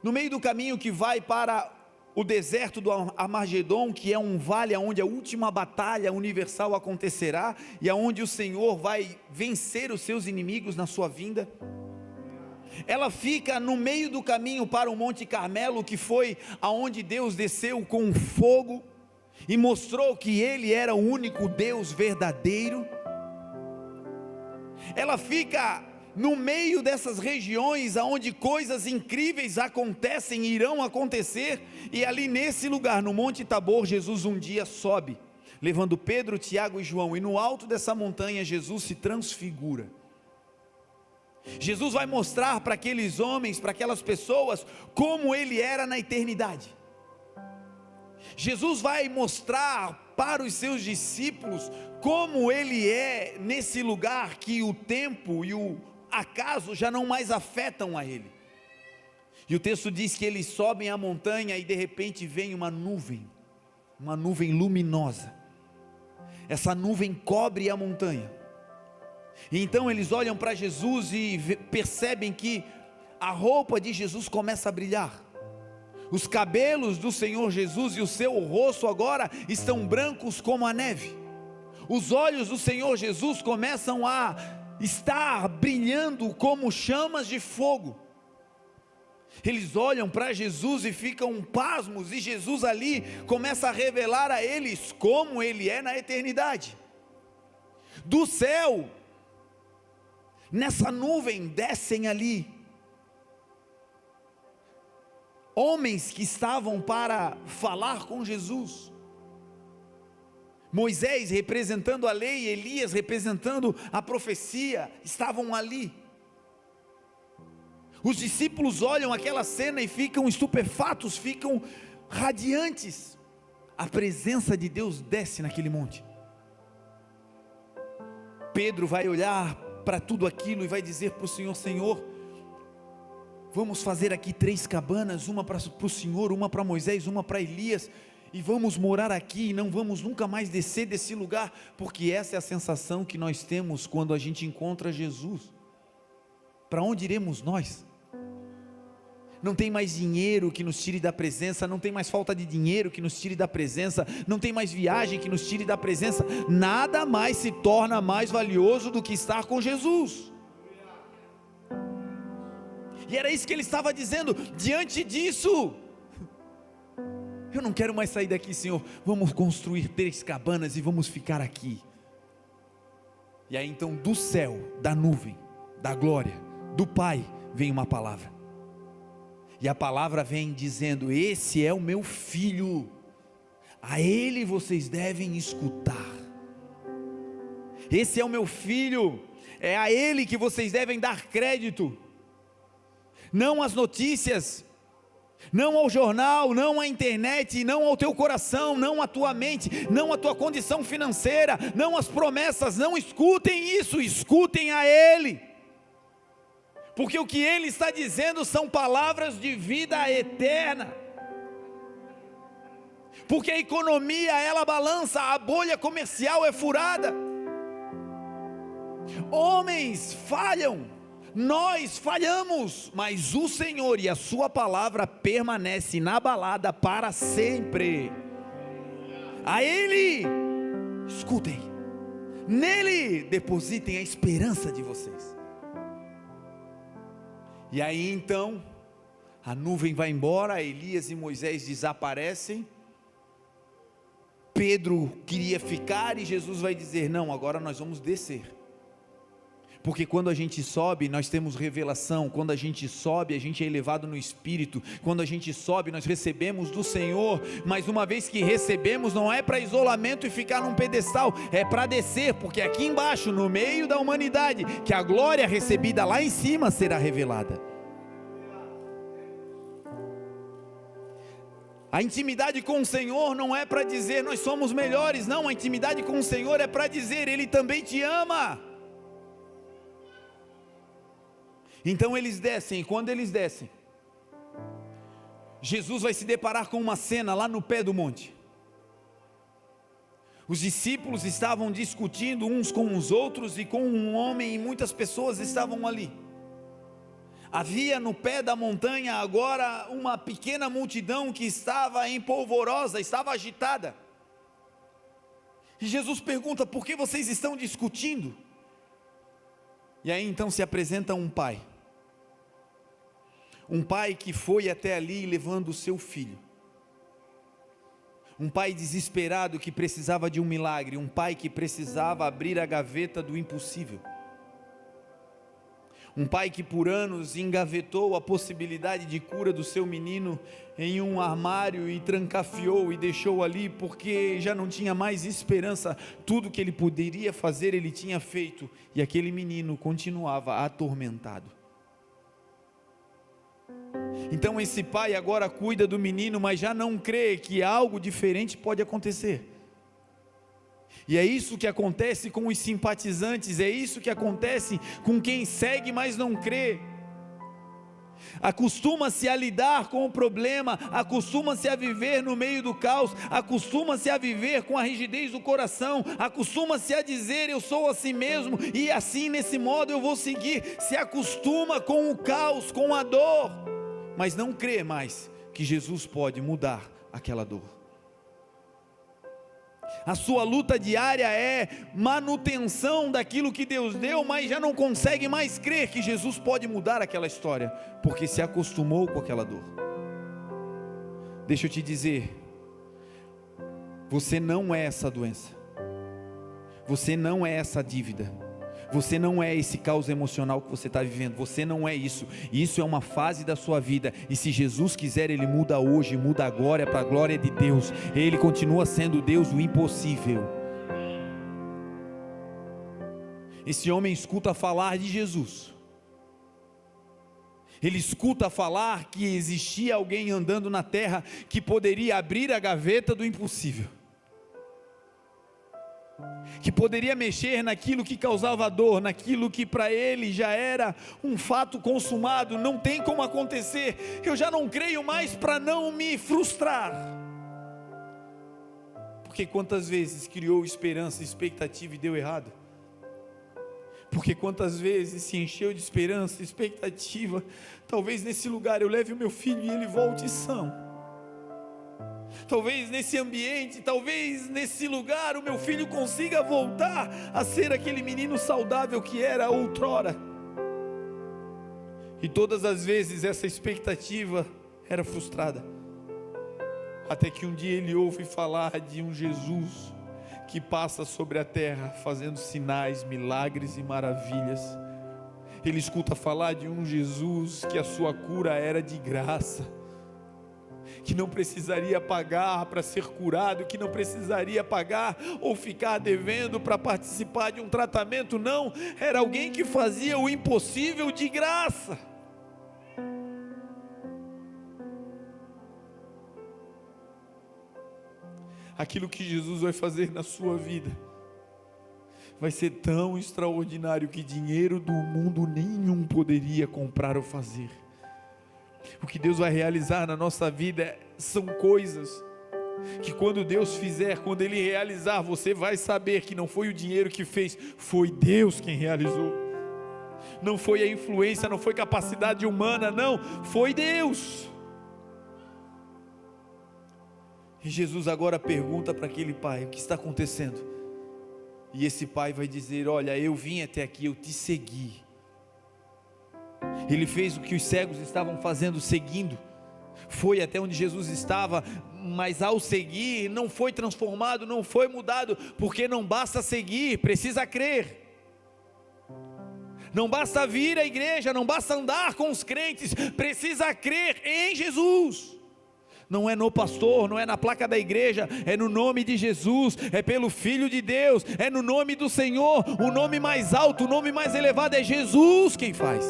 No meio do caminho que vai para o deserto do Armagedon, que é um vale onde a última batalha universal acontecerá e aonde o Senhor vai vencer os seus inimigos na sua vinda. Ela fica no meio do caminho para o Monte Carmelo, que foi aonde Deus desceu com fogo e mostrou que Ele era o único Deus verdadeiro. Ela fica no meio dessas regiões onde coisas incríveis acontecem e irão acontecer, e ali nesse lugar, no Monte Tabor, Jesus um dia sobe, levando Pedro, Tiago e João, e no alto dessa montanha Jesus se transfigura. Jesus vai mostrar para aqueles homens, para aquelas pessoas, como Ele era na eternidade. Jesus vai mostrar para os seus discípulos como Ele é nesse lugar que o tempo e o acaso já não mais afetam a Ele. E o texto diz que eles sobem a montanha e de repente vem uma nuvem luminosa. Essa nuvem cobre a montanha. E então eles olham para Jesus e percebem que a roupa de Jesus começa a brilhar. Os cabelos do Senhor Jesus e o seu rosto agora estão brancos como a neve. Os olhos do Senhor Jesus começam a estar brilhando como chamas de fogo. Eles olham para Jesus e ficam pasmos, e Jesus ali começa a revelar a eles como Ele é na eternidade. Do céu, nessa nuvem descem ali homens que estavam para falar com Jesus. Moisés representando a lei, Elias representando a profecia, estavam ali. Os discípulos olham aquela cena e ficam estupefatos, ficam radiantes. A presença de Deus desce naquele monte. Pedro vai olhar para tudo aquilo e vai dizer para o Senhor: Senhor, Vamos fazer aqui 3 cabanas, uma para o Senhor, uma para Moisés, uma para Elias, e vamos morar aqui e não vamos nunca mais descer desse lugar, porque essa é a sensação que nós temos quando a gente encontra Jesus. Para onde iremos nós? Não tem mais dinheiro que nos tire da presença, não tem mais falta de dinheiro que nos tire da presença, não tem mais viagem que nos tire da presença, nada mais se torna mais valioso do que estar com Jesus. E era isso que ele estava dizendo. Diante disso, eu não quero mais sair daqui, Senhor, vamos construir 3 cabanas e vamos ficar aqui. E aí então do céu, da nuvem, da glória, do Pai, vem uma palavra, e a palavra vem dizendo: esse é o meu filho, a ele vocês devem escutar. Esse é o meu filho, é a ele que vocês devem dar crédito, não às notícias, não ao jornal, não à internet, não ao teu coração, não à tua mente, não à tua condição financeira, não às promessas. Não escutem isso, escutem a Ele, porque o que Ele está dizendo são palavras de vida eterna. Porque a economia ela balança, a bolha comercial é furada, homens falham, nós falhamos, mas o Senhor e a sua palavra permanece inabalada para sempre. A Ele escutem, nele depositem a esperança de vocês. E aí então a nuvem vai embora, Elias e Moisés desaparecem. Pedro queria ficar e Jesus vai dizer: não, agora nós vamos descer. Porque quando a gente sobe, nós temos revelação. Quando a gente sobe, a gente é elevado no Espírito. Quando a gente sobe, nós recebemos do Senhor. Mas uma vez que recebemos, não é para isolamento e ficar num pedestal, é para descer, porque aqui embaixo, no meio da humanidade, que a glória recebida lá em cima será revelada. A intimidade com o Senhor não é para dizer nós somos melhores, não. A intimidade com o Senhor é para dizer Ele também te ama. Então eles descem, e quando eles descem, Jesus vai se deparar com uma cena lá no pé do monte. Os discípulos estavam discutindo uns com os outros e com um homem, e muitas pessoas estavam ali. Havia no pé da montanha agora uma pequena multidão que estava empolvorosa, estava agitada. E Jesus pergunta: por que vocês estão discutindo? E aí então se apresenta um pai que foi até ali levando o seu filho, um pai desesperado que precisava de um milagre, um pai que precisava abrir a gaveta do impossível, um pai que por anos engavetou a possibilidade de cura do seu menino em um armário e trancafiou e deixou ali, porque já não tinha mais esperança. Tudo que ele poderia fazer ele tinha feito, e aquele menino continuava atormentado. Então esse pai agora cuida do menino, mas já não crê que algo diferente pode acontecer. E é isso que acontece com os simpatizantes, é isso que acontece com quem segue, mas não crê. Acostuma-se a lidar com o problema, acostuma-se a viver no meio do caos, acostuma-se a viver com a rigidez do coração, acostuma-se a dizer eu sou assim mesmo, e assim nesse modo eu vou seguir. Se acostuma com o caos, com a dor, mas não crê mais que Jesus pode mudar aquela dor. A sua luta diária é manutenção daquilo que Deus deu, mas já não consegue mais crer que Jesus pode mudar aquela história, porque se acostumou com aquela dor. Deixa eu te dizer, você não é essa doença, você não é essa dívida, você não é esse caos emocional que você está vivendo, você não é isso. Isso é uma fase da sua vida, e se Jesus quiser, Ele muda hoje, muda agora, para a glória de Deus. Ele continua sendo Deus do impossível. Esse homem escuta falar de Jesus, ele escuta falar que existia alguém andando na terra que poderia abrir a gaveta do impossível, que poderia mexer naquilo que causava dor, naquilo que para ele já era um fato consumado, não tem como acontecer, eu já não creio mais, para não me frustrar. Porque quantas vezes criou esperança e expectativa e deu errado? Porque quantas vezes se encheu de esperança e expectativa, talvez nesse lugar eu leve o meu filho e ele volte são. Talvez nesse ambiente, talvez nesse lugar o meu filho consiga voltar a ser aquele menino saudável que era outrora. E todas as vezes essa expectativa era frustrada. Até que um dia ele ouve falar de um Jesus que passa sobre a terra fazendo sinais, milagres e maravilhas. Ele escuta falar de um Jesus que a sua cura era de graça, que não precisaria pagar para ser curado, que não precisaria pagar ou ficar devendo para participar de um tratamento, não, era alguém que fazia o impossível de graça. Aquilo que Jesus vai fazer na sua vida vai ser tão extraordinário que dinheiro do mundo nenhum poderia comprar ou fazer. O que Deus vai realizar na nossa vida são coisas que quando Deus fizer, quando Ele realizar, você vai saber que não foi o dinheiro que fez, foi Deus quem realizou. Não foi a influência, não foi capacidade humana, não, foi Deus. E Jesus agora pergunta para aquele pai: o que está acontecendo? E esse pai vai dizer: olha, eu vim até aqui, eu te segui. Ele fez o que os cegos estavam fazendo, seguindo. Foi até onde Jesus estava, mas ao seguir, não foi transformado, não foi mudado, porque não basta seguir, precisa crer. Não basta vir à igreja, não basta andar com os crentes, precisa crer em Jesus. Não é no pastor, não é na placa da igreja, é no nome de Jesus, é pelo Filho de Deus, é no nome do Senhor. O nome mais alto, o nome mais elevado é Jesus quem faz.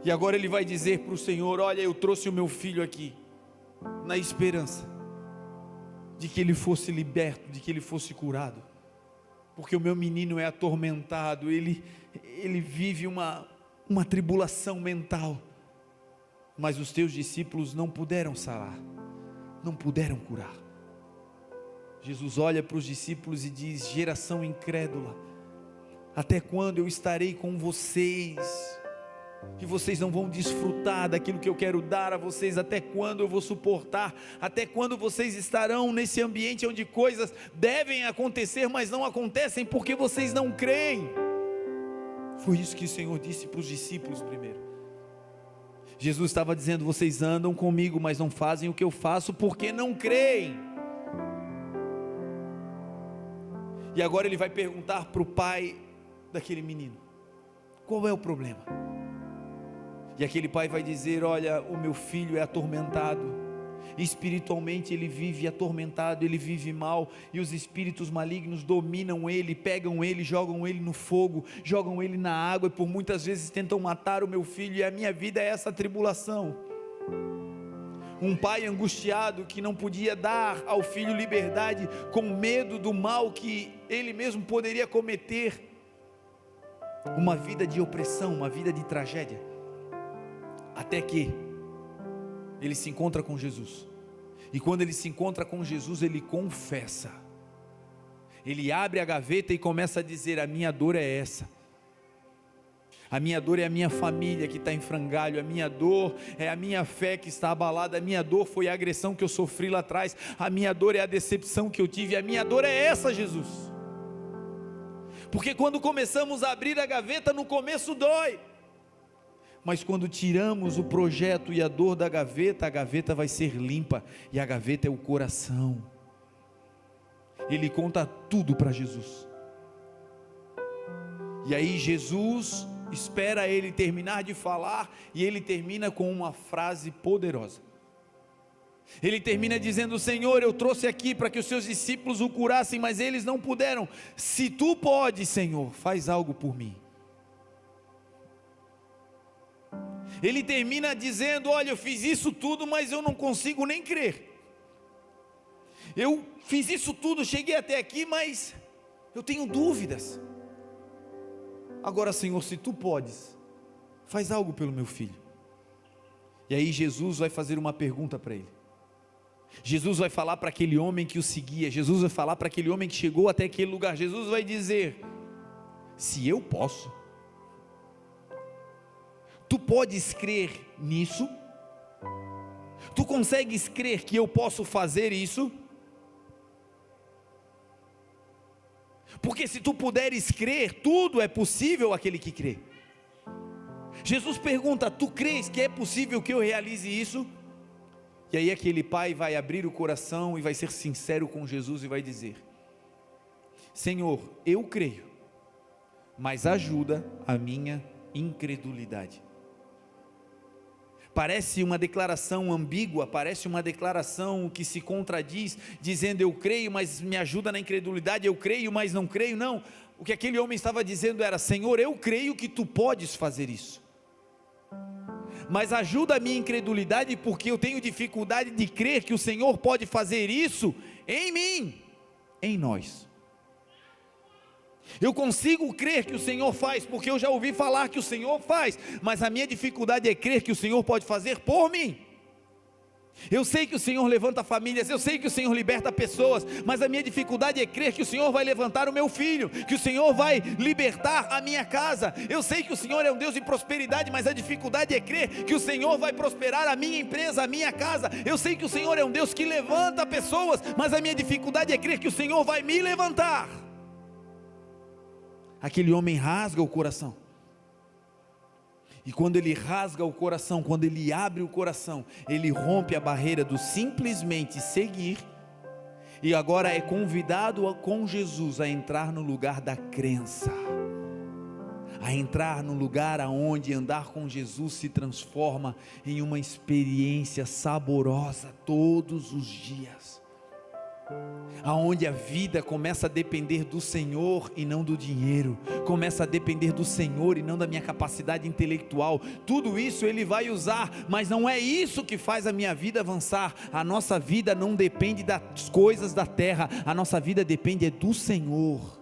E agora ele vai dizer para o Senhor: olha, eu trouxe o meu filho aqui, na esperança de que ele fosse liberto, de que ele fosse curado, porque o meu menino é atormentado, ele vive uma tribulação mental, mas os teus discípulos não puderam sarar, não puderam curar. Jesus olha para os discípulos e diz: geração incrédula, até quando eu estarei com vocês? E vocês não vão desfrutar daquilo que eu quero dar a vocês? Até quando eu vou suportar? Até quando vocês estarão nesse ambiente onde coisas devem acontecer, mas não acontecem porque vocês não creem? Foi isso que o Senhor disse para os discípulos primeiro. Jesus estava dizendo: vocês andam comigo, mas não fazem o que eu faço porque não creem. E agora ele vai perguntar para o pai daquele menino: qual é o problema? E aquele pai vai dizer: olha, o meu filho é atormentado, espiritualmente ele vive atormentado, ele vive mal, e os espíritos malignos dominam ele, pegam ele, jogam ele no fogo, jogam ele na água, e por muitas vezes tentam matar o meu filho, e a minha vida é essa tribulação. Um pai angustiado que não podia dar ao filho liberdade, com medo do mal que ele mesmo poderia cometer, uma vida de opressão, uma vida de tragédia. Até que ele se encontra com Jesus, e quando ele se encontra com Jesus, ele confessa, ele abre a gaveta e começa a dizer: a minha dor é essa, a minha dor é a minha família que está em frangalho, a minha dor é a minha fé que está abalada, a minha dor foi a agressão que eu sofri lá atrás, a minha dor é a decepção que eu tive, a minha dor é essa, Jesus. Porque quando começamos a abrir a gaveta, no começo dói, mas quando tiramos o projeto e a dor da gaveta, a gaveta vai ser limpa, e a gaveta é o coração. Ele conta tudo para Jesus, e aí Jesus espera ele terminar de falar, e ele termina com uma frase poderosa. Ele termina dizendo: Senhor, eu trouxe aqui para que os seus discípulos o curassem, mas eles não puderam. Se tu podes, Senhor, faz algo por mim. Ele termina dizendo: olha, eu fiz isso tudo, mas eu não consigo nem crer. eu fiz isso tudo, cheguei até aqui, mas eu tenho dúvidas. Agora, Senhor, se tu podes, faz algo pelo meu filho. E aí Jesus vai fazer uma pergunta para ele. Jesus vai falar para aquele homem que o seguia, Jesus vai falar para aquele homem que chegou até aquele lugar. Jesus vai dizer: se eu posso, tu podes crer nisso? Tu consegues crer que eu posso fazer isso? Porque se tu puderes crer, tudo é possível àquele que crê. Jesus pergunta: tu crês que é possível que eu realize isso? E aí aquele pai vai abrir o coração e vai ser sincero com Jesus e vai dizer: Senhor, eu creio, mas ajuda a minha incredulidade. Parece uma declaração ambígua, parece uma declaração que se contradiz, dizendo eu creio, mas me ajuda na incredulidade, eu creio, mas não creio. Não, o que aquele homem estava dizendo era: Senhor, eu creio que tu podes fazer isso, mas ajuda a minha incredulidade, porque eu tenho dificuldade de crer que o Senhor pode fazer isso em mim, em nós. Eu consigo crer que o Senhor faz, porque eu já ouvi falar que o Senhor faz, mas a minha dificuldade é crer que o Senhor pode fazer por mim. Eu sei que o Senhor levanta famílias, eu sei que o Senhor liberta pessoas, mas a minha dificuldade é crer que o Senhor vai levantar o meu filho, que o Senhor vai libertar a minha casa. Eu sei que o Senhor é um Deus de prosperidade, mas a dificuldade é crer que o Senhor vai prosperar a minha empresa, a minha casa. Eu sei que o Senhor é um Deus que levanta pessoas, mas a minha dificuldade é crer que o Senhor vai me levantar. Aquele homem rasga o coração, e quando ele rasga o coração, quando ele abre o coração, ele rompe a barreira do simplesmente seguir, e agora é convidado com Jesus a entrar no lugar da crença, a entrar no lugar aonde andar com Jesus se transforma em uma experiência saborosa todos os dias, aonde a vida começa a depender do Senhor e não do dinheiro, começa a depender do Senhor e não da minha capacidade intelectual. Tudo isso Ele vai usar, mas não é isso que faz a minha vida avançar. A nossa vida não depende das coisas da terra, a nossa vida depende do Senhor,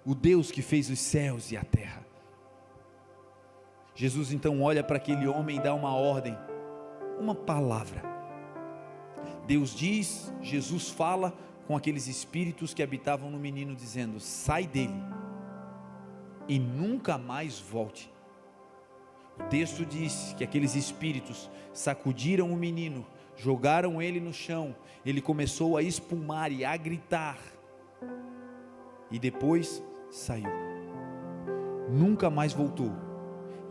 o Deus que fez os céus e a terra. Jesus então olha para aquele homem e dá uma ordem, uma palavra. Deus diz, Jesus fala com aqueles espíritos que habitavam no menino, dizendo: sai dele e nunca mais volte. O texto diz que aqueles espíritos sacudiram o menino, jogaram ele no chão, ele começou a espumar e a gritar, e depois saiu, nunca mais voltou.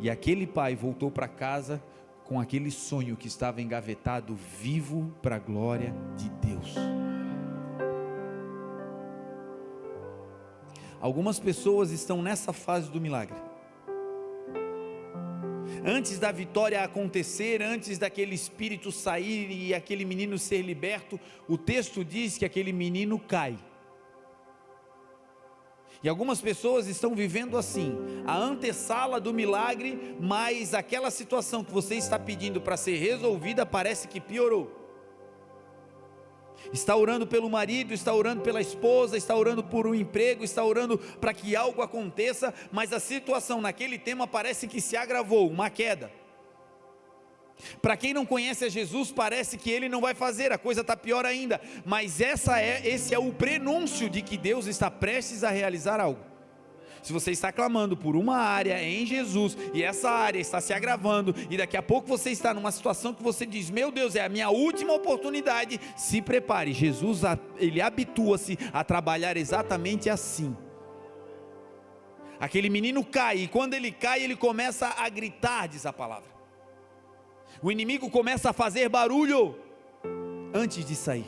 E aquele pai voltou para casa com aquele sonho que estava engavetado vivo para a glória de Deus. Algumas pessoas estão nessa fase do milagre. Antes da vitória acontecer, antes daquele espírito sair e aquele menino ser liberto, o texto diz que aquele menino cai. E algumas pessoas estão vivendo assim, a antessala do milagre, mas aquela situação que você está pedindo para ser resolvida parece que piorou. Está orando pelo marido, está orando pela esposa, está orando por um emprego, está orando para que algo aconteça, mas a situação naquele tema parece que se agravou, uma queda. Para quem não conhece a Jesus, parece que Ele não vai fazer, a coisa está pior ainda, mas esse é o prenúncio de que Deus está prestes a realizar algo. Se você está clamando por uma área em Jesus, e essa área está se agravando, e daqui a pouco você está numa situação que você diz: meu Deus, é a minha última oportunidade, se prepare. Jesus, Ele habitua-se a trabalhar exatamente assim. Aquele menino cai, e quando ele cai, ele começa a gritar, diz a palavra. O inimigo começa a fazer barulho antes de sair.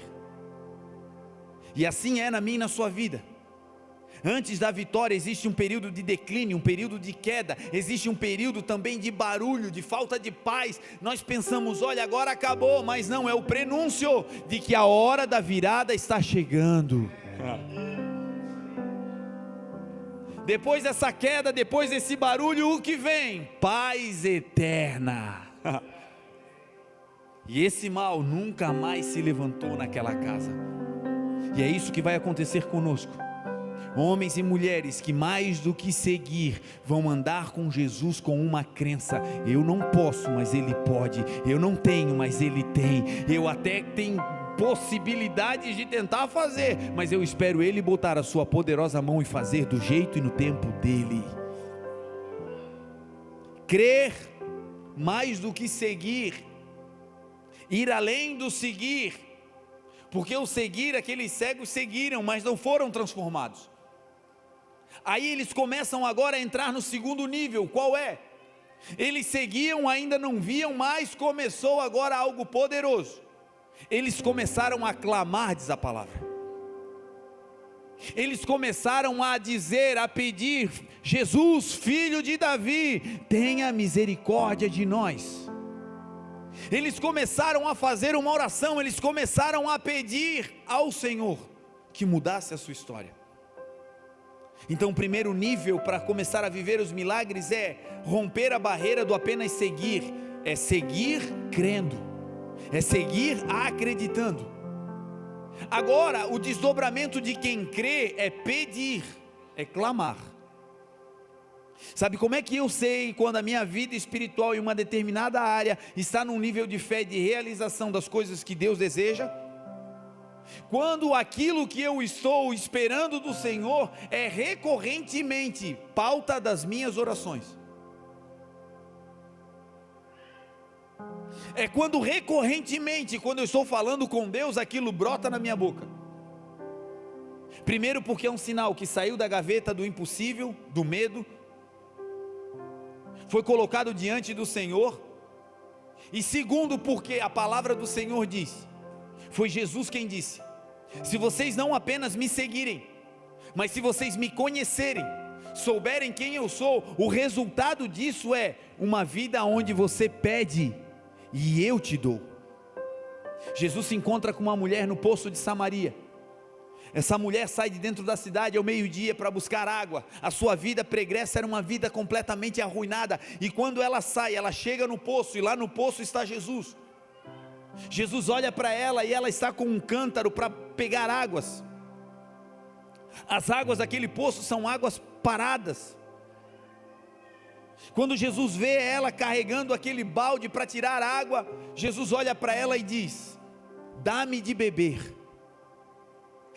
E assim é na minha e na sua vida. Antes da vitória existe um período de declínio, um período de queda, existe um período também de barulho, de falta de paz. Nós pensamos: olha, agora acabou, mas não, é o prenúncio de que a hora da virada está chegando. Depois dessa queda, depois desse barulho, o que vem? Paz eterna. E esse mal nunca mais se levantou naquela casa. E é isso que vai acontecer conosco. Homens e mulheres que mais do que seguir, vão andar com Jesus com uma crença: eu não posso, mas Ele pode. Eu não tenho, mas Ele tem. Eu até tenho possibilidades de tentar fazer, mas eu espero Ele botar a sua poderosa mão e fazer do jeito e no tempo dEle. Crer mais do que seguir, ir além do seguir, porque o seguir, aqueles cegos seguiram, mas não foram transformados. Aí eles começam agora a entrar no segundo nível. Qual é? Eles seguiam, ainda não viam, mas começou agora algo poderoso. Eles começaram a clamar, diz a palavra. Eles começaram a dizer, a pedir: Jesus, filho de Davi, tenha misericórdia de nós. Eles começaram a fazer uma oração, eles começaram a pedir ao Senhor que mudasse a sua história. Então o primeiro nível para começar a viver os milagres é romper a barreira do apenas seguir. É seguir crendo, é seguir acreditando. Agora o desdobramento de quem crê é pedir, é clamar. Sabe como é que eu sei quando a minha vida espiritual em uma determinada área está num nível de fé, de realização das coisas que Deus deseja? Quando aquilo que eu estou esperando do Senhor é recorrentemente pauta das minhas orações. É quando recorrentemente, quando eu estou falando com Deus, aquilo brota na minha boca. Primeiro porque é um sinal que saiu da gaveta do impossível, do medo, foi colocado diante do Senhor. E segundo porque a palavra do Senhor diz, foi Jesus quem disse: se vocês não apenas me seguirem, mas se vocês me conhecerem, souberem quem eu sou, o resultado disso é uma vida onde você pede e eu te dou. Jesus se encontra com uma mulher no poço de Samaria. Essa mulher sai de dentro da cidade ao meio-dia para buscar água. A sua vida pregressa era uma vida completamente arruinada, e quando ela sai, ela chega no poço, e lá no poço está Jesus. Jesus olha para ela e ela está com um cântaro para pegar águas. As águas daquele poço são águas paradas. Quando Jesus vê ela carregando aquele balde para tirar água, Jesus olha para ela e diz: dá-me de beber.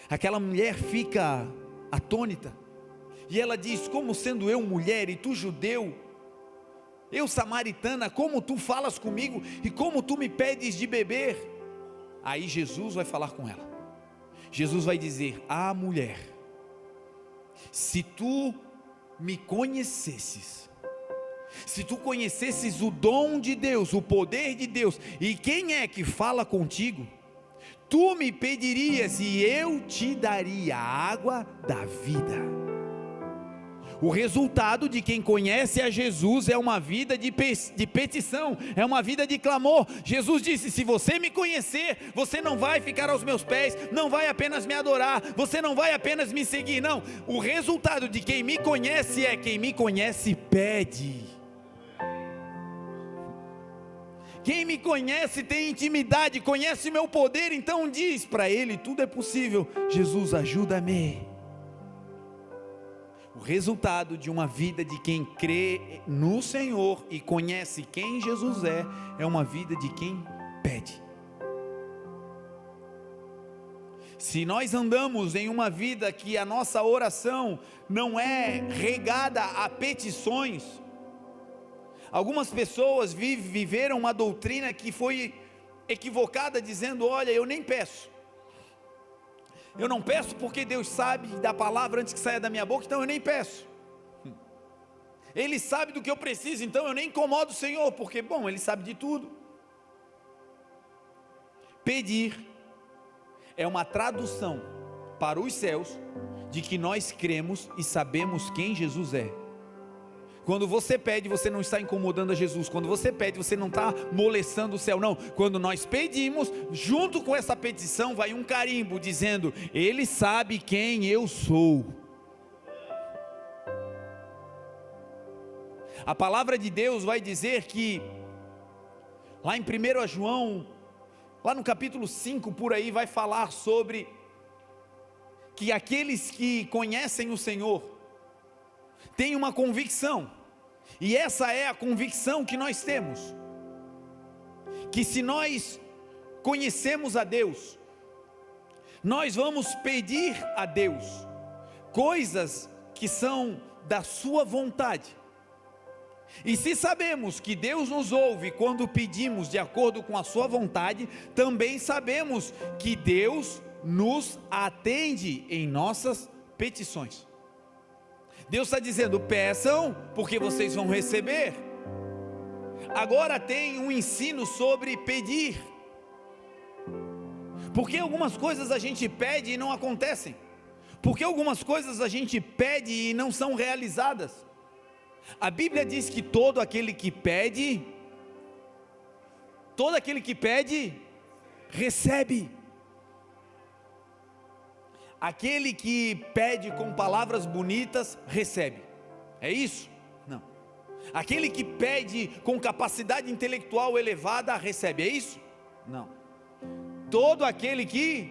Aquela mulher fica atônita, e ela diz: como sendo eu mulher e tu judeu, eu samaritana, como tu falas comigo e como tu me pedes de beber? Aí Jesus vai falar com ela. Jesus vai dizer: ah, mulher, se tu me conhecesses, se tu conhecesses o dom de Deus, o poder de Deus, e quem é que fala contigo, tu me pedirias e eu te daria a água da vida. O resultado de quem conhece a Jesus é uma vida de petição, é uma vida de clamor. Jesus disse: se você me conhecer, você não vai ficar aos meus pés, não vai apenas me adorar, você não vai apenas me seguir, não. O resultado de quem me conhece é: quem me conhece pede. Quem me conhece tem intimidade, conhece o meu poder, então diz para ele: tudo é possível. Jesus, ajuda-me. O resultado de uma vida de quem crê no Senhor e conhece quem Jesus é uma vida de quem pede. Se nós andamos em uma vida que a nossa oração não é regada a petições, algumas pessoas viveram uma doutrina que foi equivocada, dizendo: olha, eu nem peço. Eu não peço porque Deus sabe da palavra antes que saia da minha boca, então eu nem peço. Ele sabe do que eu preciso, então eu nem incomodo o Senhor, porque, bom, Ele sabe de tudo. Pedir é uma tradução para os céus de que nós cremos e sabemos quem Jesus é. Quando você pede, você não está incomodando a Jesus. Quando você pede, você não está molestando o céu, não. Quando nós pedimos, junto com essa petição vai um carimbo dizendo: Ele sabe quem eu sou. A palavra de Deus vai dizer que lá em 1 João, lá no capítulo 5 por aí, vai falar sobre que aqueles que conhecem o Senhor têm uma convicção, e essa é a convicção que nós temos, que se nós conhecemos a Deus, nós vamos pedir a Deus coisas que são da sua vontade. E se sabemos que Deus nos ouve quando pedimos de acordo com a sua vontade, também sabemos que Deus nos atende em nossas petições. Deus está dizendo: peçam, porque vocês vão receber. Agora tem um ensino sobre pedir, porque algumas coisas a gente pede e não acontecem, porque algumas coisas a gente pede e não são realizadas. A Bíblia diz que todo aquele que pede, recebe. Aquele que pede com palavras bonitas, recebe. É isso? Não. Aquele que pede com capacidade intelectual elevada, recebe. É isso? Não. Todo aquele que,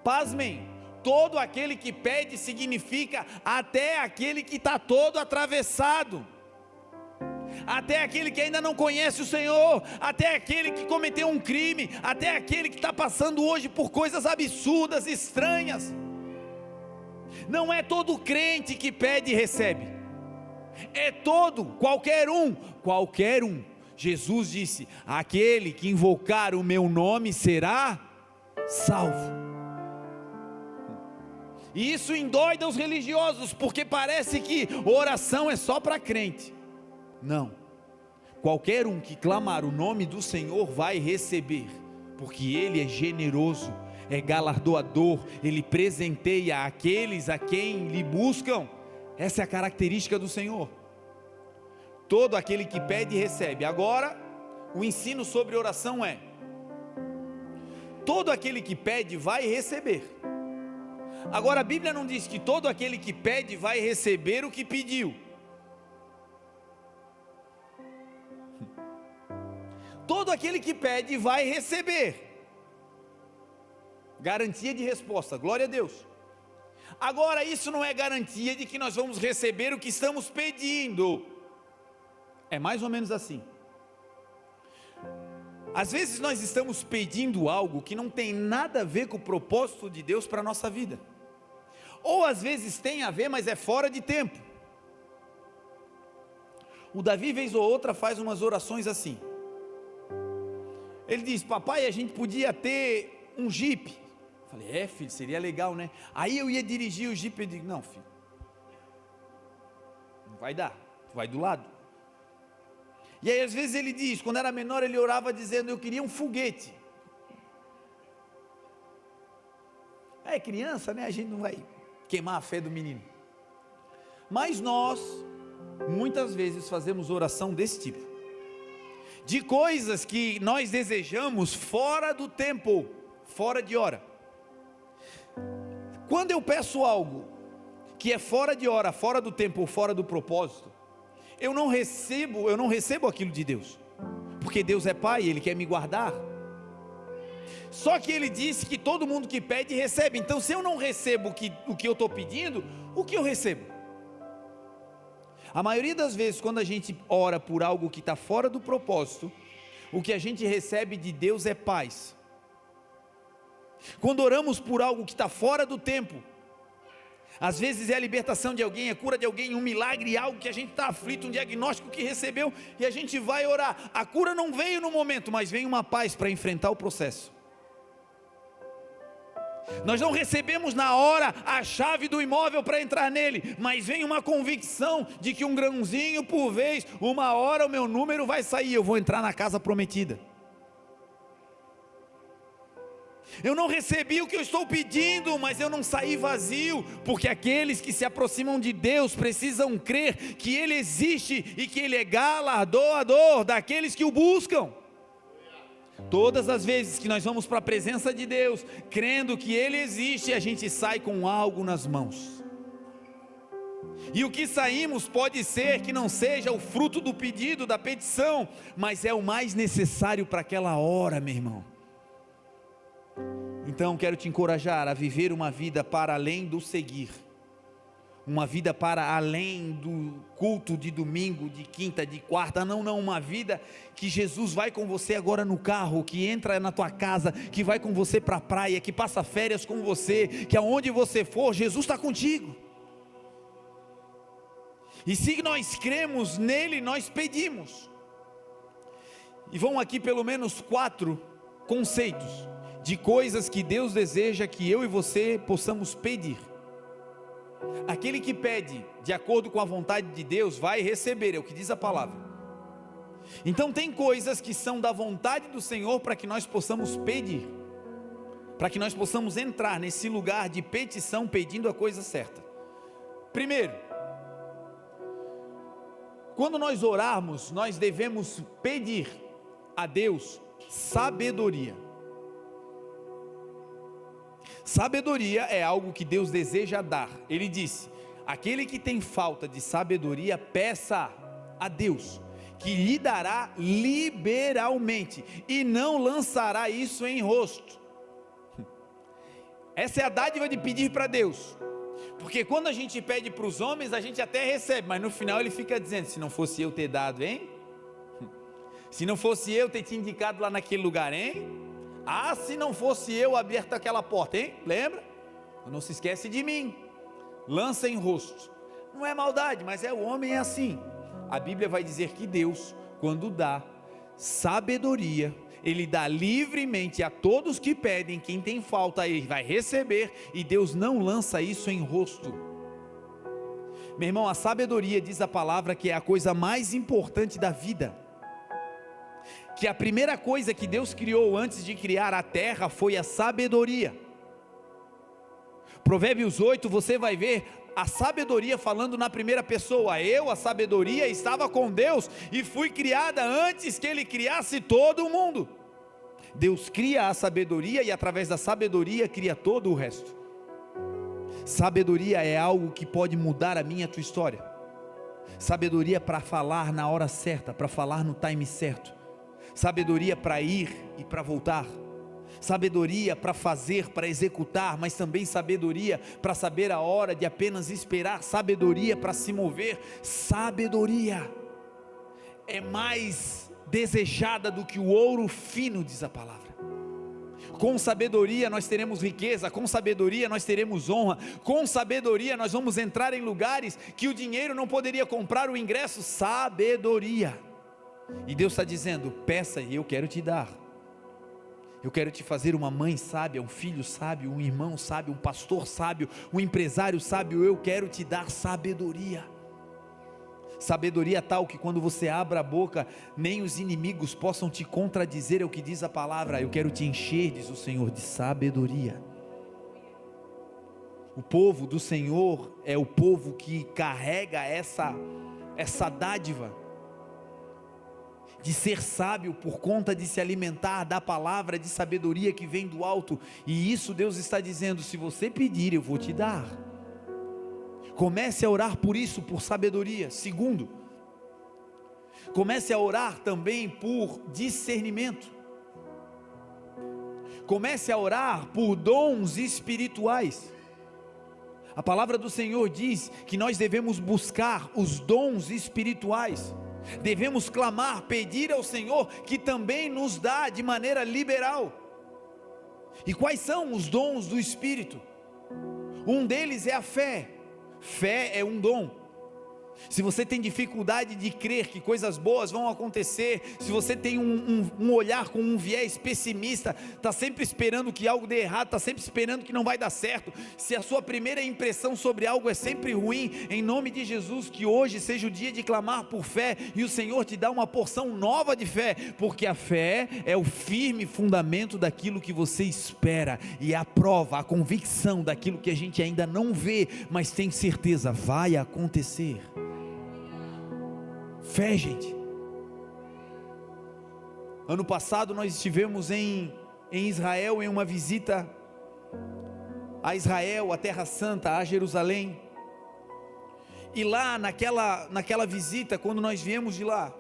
pasmem, todo aquele que pede significa até aquele que está todo atravessado, até aquele que ainda não conhece o Senhor, até aquele que cometeu um crime, até aquele que está passando hoje por coisas absurdas, estranhas. Não é todo crente que pede e recebe, é todo, qualquer um. Jesus disse: aquele que invocar o meu nome será salvo. E isso endoida os religiosos, porque parece que oração é só para crente. Não, qualquer um que clamar o nome do Senhor vai receber, porque Ele é generoso, é galardoador, Ele presenteia aqueles a quem lhe buscam. Essa é a característica do Senhor. Todo aquele que pede recebe. Agora, o ensino sobre oração é: todo aquele que pede vai receber. Agora, a Bíblia não diz que todo aquele que pede vai receber o que pediu. Todo aquele que pede vai receber. Garantia de resposta, glória a Deus. Agora, isso não é garantia de que nós vamos receber o que estamos pedindo. É mais ou menos assim. Às vezes nós estamos pedindo algo que não tem nada a ver com o propósito de Deus para a nossa vida. Ou às vezes tem a ver, mas é fora de tempo. O Davi, vez ou outra, faz umas orações assim. Ele diz: papai, a gente podia ter um Jeep. Eu falei: filho, seria legal, né? Aí eu ia dirigir o Jeep. Eu digo: não, filho, não vai dar, vai do lado. E aí às vezes ele diz, quando era menor ele orava dizendo: eu queria um foguete. É criança, né? A gente não vai queimar a fé do menino. Mas nós, muitas vezes fazemos oração desse tipo, de coisas que nós desejamos fora do tempo, fora de hora. Quando eu peço algo que é fora de hora, fora do tempo ou fora do propósito, eu não recebo aquilo de Deus, porque Deus é Pai, Ele quer me guardar. Só que Ele disse que todo mundo que pede recebe. Então, se eu não recebo o que eu estou pedindo, o que eu recebo? A maioria das vezes, quando a gente ora por algo que está fora do propósito, o que a gente recebe de Deus é paz. Quando oramos por algo que está fora do tempo, às vezes é a libertação de alguém, a cura de alguém, um milagre, algo que a gente está aflito, um diagnóstico que recebeu, e a gente vai orar. A cura não veio no momento, mas vem uma paz para enfrentar o processo. Nós não recebemos na hora a chave do imóvel para entrar nele, mas vem uma convicção de que um grãozinho por vez, uma hora o meu número vai sair, eu vou entrar na casa prometida. Eu não recebi o que eu estou pedindo, mas eu não saí vazio, porque aqueles que se aproximam de Deus precisam crer que Ele existe e que Ele é galardoador daqueles que o buscam. Todas as vezes que nós vamos para a presença de Deus, crendo que Ele existe, a gente sai com algo nas mãos. E o que saímos pode ser que não seja o fruto do pedido, da petição, mas é o mais necessário para aquela hora, meu irmão. Então quero te encorajar a viver uma vida para além do seguir, uma vida para além do culto de domingo, de quinta, de quarta, não, uma vida que Jesus vai com você agora no carro, que entra na tua casa, que vai com você para a praia, que passa férias com você, que aonde você for, Jesus está contigo. E se nós cremos nele, nós pedimos. E vão aqui pelo menos 4 conceitos de coisas que Deus deseja que eu e você possamos pedir. Aquele que pede de acordo com a vontade de Deus vai receber, é o que diz a palavra. Então tem coisas que são da vontade do Senhor para que nós possamos pedir, para que nós possamos entrar nesse lugar de petição pedindo a coisa certa. Primeiro, quando nós orarmos, nós devemos pedir a Deus sabedoria. Sabedoria é algo que Deus deseja dar. Ele disse: aquele que tem falta de sabedoria, peça a Deus, que lhe dará liberalmente, e não lançará isso em rosto. Essa é a dádiva de pedir para Deus, porque quando a gente pede para os homens, a gente até recebe, mas no final ele fica dizendo: se não fosse eu ter dado, hein? Se não fosse eu ter te indicado lá naquele lugar, hein? Ah, se não fosse eu aberto aquela porta, hein? Lembra? Não se esquece de mim. Lança em rosto. Não é maldade, mas o homem é assim. A Bíblia vai dizer que Deus, quando dá sabedoria, Ele dá livremente a todos que pedem. Quem tem falta, Ele vai receber, e Deus não lança isso em rosto. Meu irmão, a sabedoria, diz a palavra, que é a coisa mais importante da vida. Que a primeira coisa que Deus criou antes de criar a terra foi a sabedoria. Provérbios 8, você vai ver a sabedoria falando na primeira pessoa. Eu, a sabedoria, estava com Deus e fui criada antes que Ele criasse todo o mundo. Deus cria a sabedoria e através da sabedoria cria todo o resto. Sabedoria é algo que pode mudar a minha e a tua história. Sabedoria para falar na hora certa, para falar no time certo. Sabedoria para ir e para voltar, sabedoria para fazer, para executar, mas também sabedoria para saber a hora de apenas esperar, sabedoria para se mover. Sabedoria é mais desejada do que o ouro fino, diz a palavra. Com sabedoria nós teremos riqueza, com sabedoria nós teremos honra, com sabedoria nós vamos entrar em lugares que o dinheiro não poderia comprar o ingresso. Sabedoria. E Deus está dizendo: peça e eu quero te dar. Eu quero te fazer uma mãe sábia, um filho sábio, um irmão sábio, um pastor sábio, um empresário sábio. Eu quero te dar sabedoria. Sabedoria tal que quando você abra a boca, nem os inimigos possam te contradizer, é o que diz a palavra. Eu quero te encher, diz o Senhor, de sabedoria. O povo do Senhor é o povo que carrega essa dádiva de ser sábio por conta de se alimentar da palavra de sabedoria que vem do alto. E isso Deus está dizendo: se você pedir, eu vou te dar. Comece a orar por isso, por sabedoria. Segundo, comece a orar também por discernimento. Comece a orar por dons espirituais. A palavra do Senhor diz que nós devemos buscar os dons espirituais. Devemos clamar, pedir ao Senhor que também nos dá de maneira liberal. E quais são os dons do Espírito? Um deles é a fé. Fé é um dom. Se você tem dificuldade de crer que coisas boas vão acontecer, se você tem um olhar com um viés pessimista, está sempre esperando que algo dê errado, está sempre esperando que não vai dar certo, se a sua primeira impressão sobre algo é sempre ruim, em nome de Jesus, que hoje seja o dia de clamar por fé, e o Senhor te dá uma porção nova de fé, porque a fé é o firme fundamento daquilo que você espera, e a prova, a convicção daquilo que a gente ainda não vê, mas tem certeza, vai acontecer. Fé, gente. Ano passado nós estivemos em Israel, em uma visita a Israel, a Terra Santa, a Jerusalém. E lá naquela visita, quando nós viemos de lá,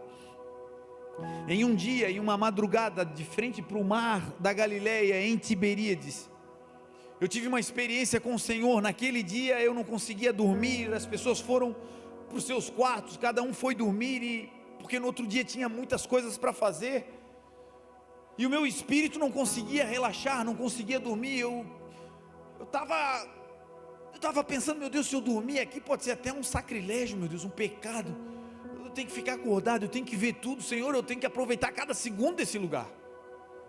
em um dia, em uma madrugada, de frente para o mar da Galileia, em Tiberíades, Eu tive uma experiência com o Senhor. Naquele dia eu não conseguia dormir, as pessoas foram para os seus quartos, cada um foi dormir, porque no outro dia tinha muitas coisas para fazer, e o meu espírito não conseguia relaxar, não conseguia dormir. Eu estava pensando, meu Deus, se eu dormir aqui pode ser até um sacrilégio, meu Deus, um pecado. Eu tenho que ficar acordado, eu tenho que ver tudo, Senhor, eu tenho que aproveitar cada segundo desse lugar.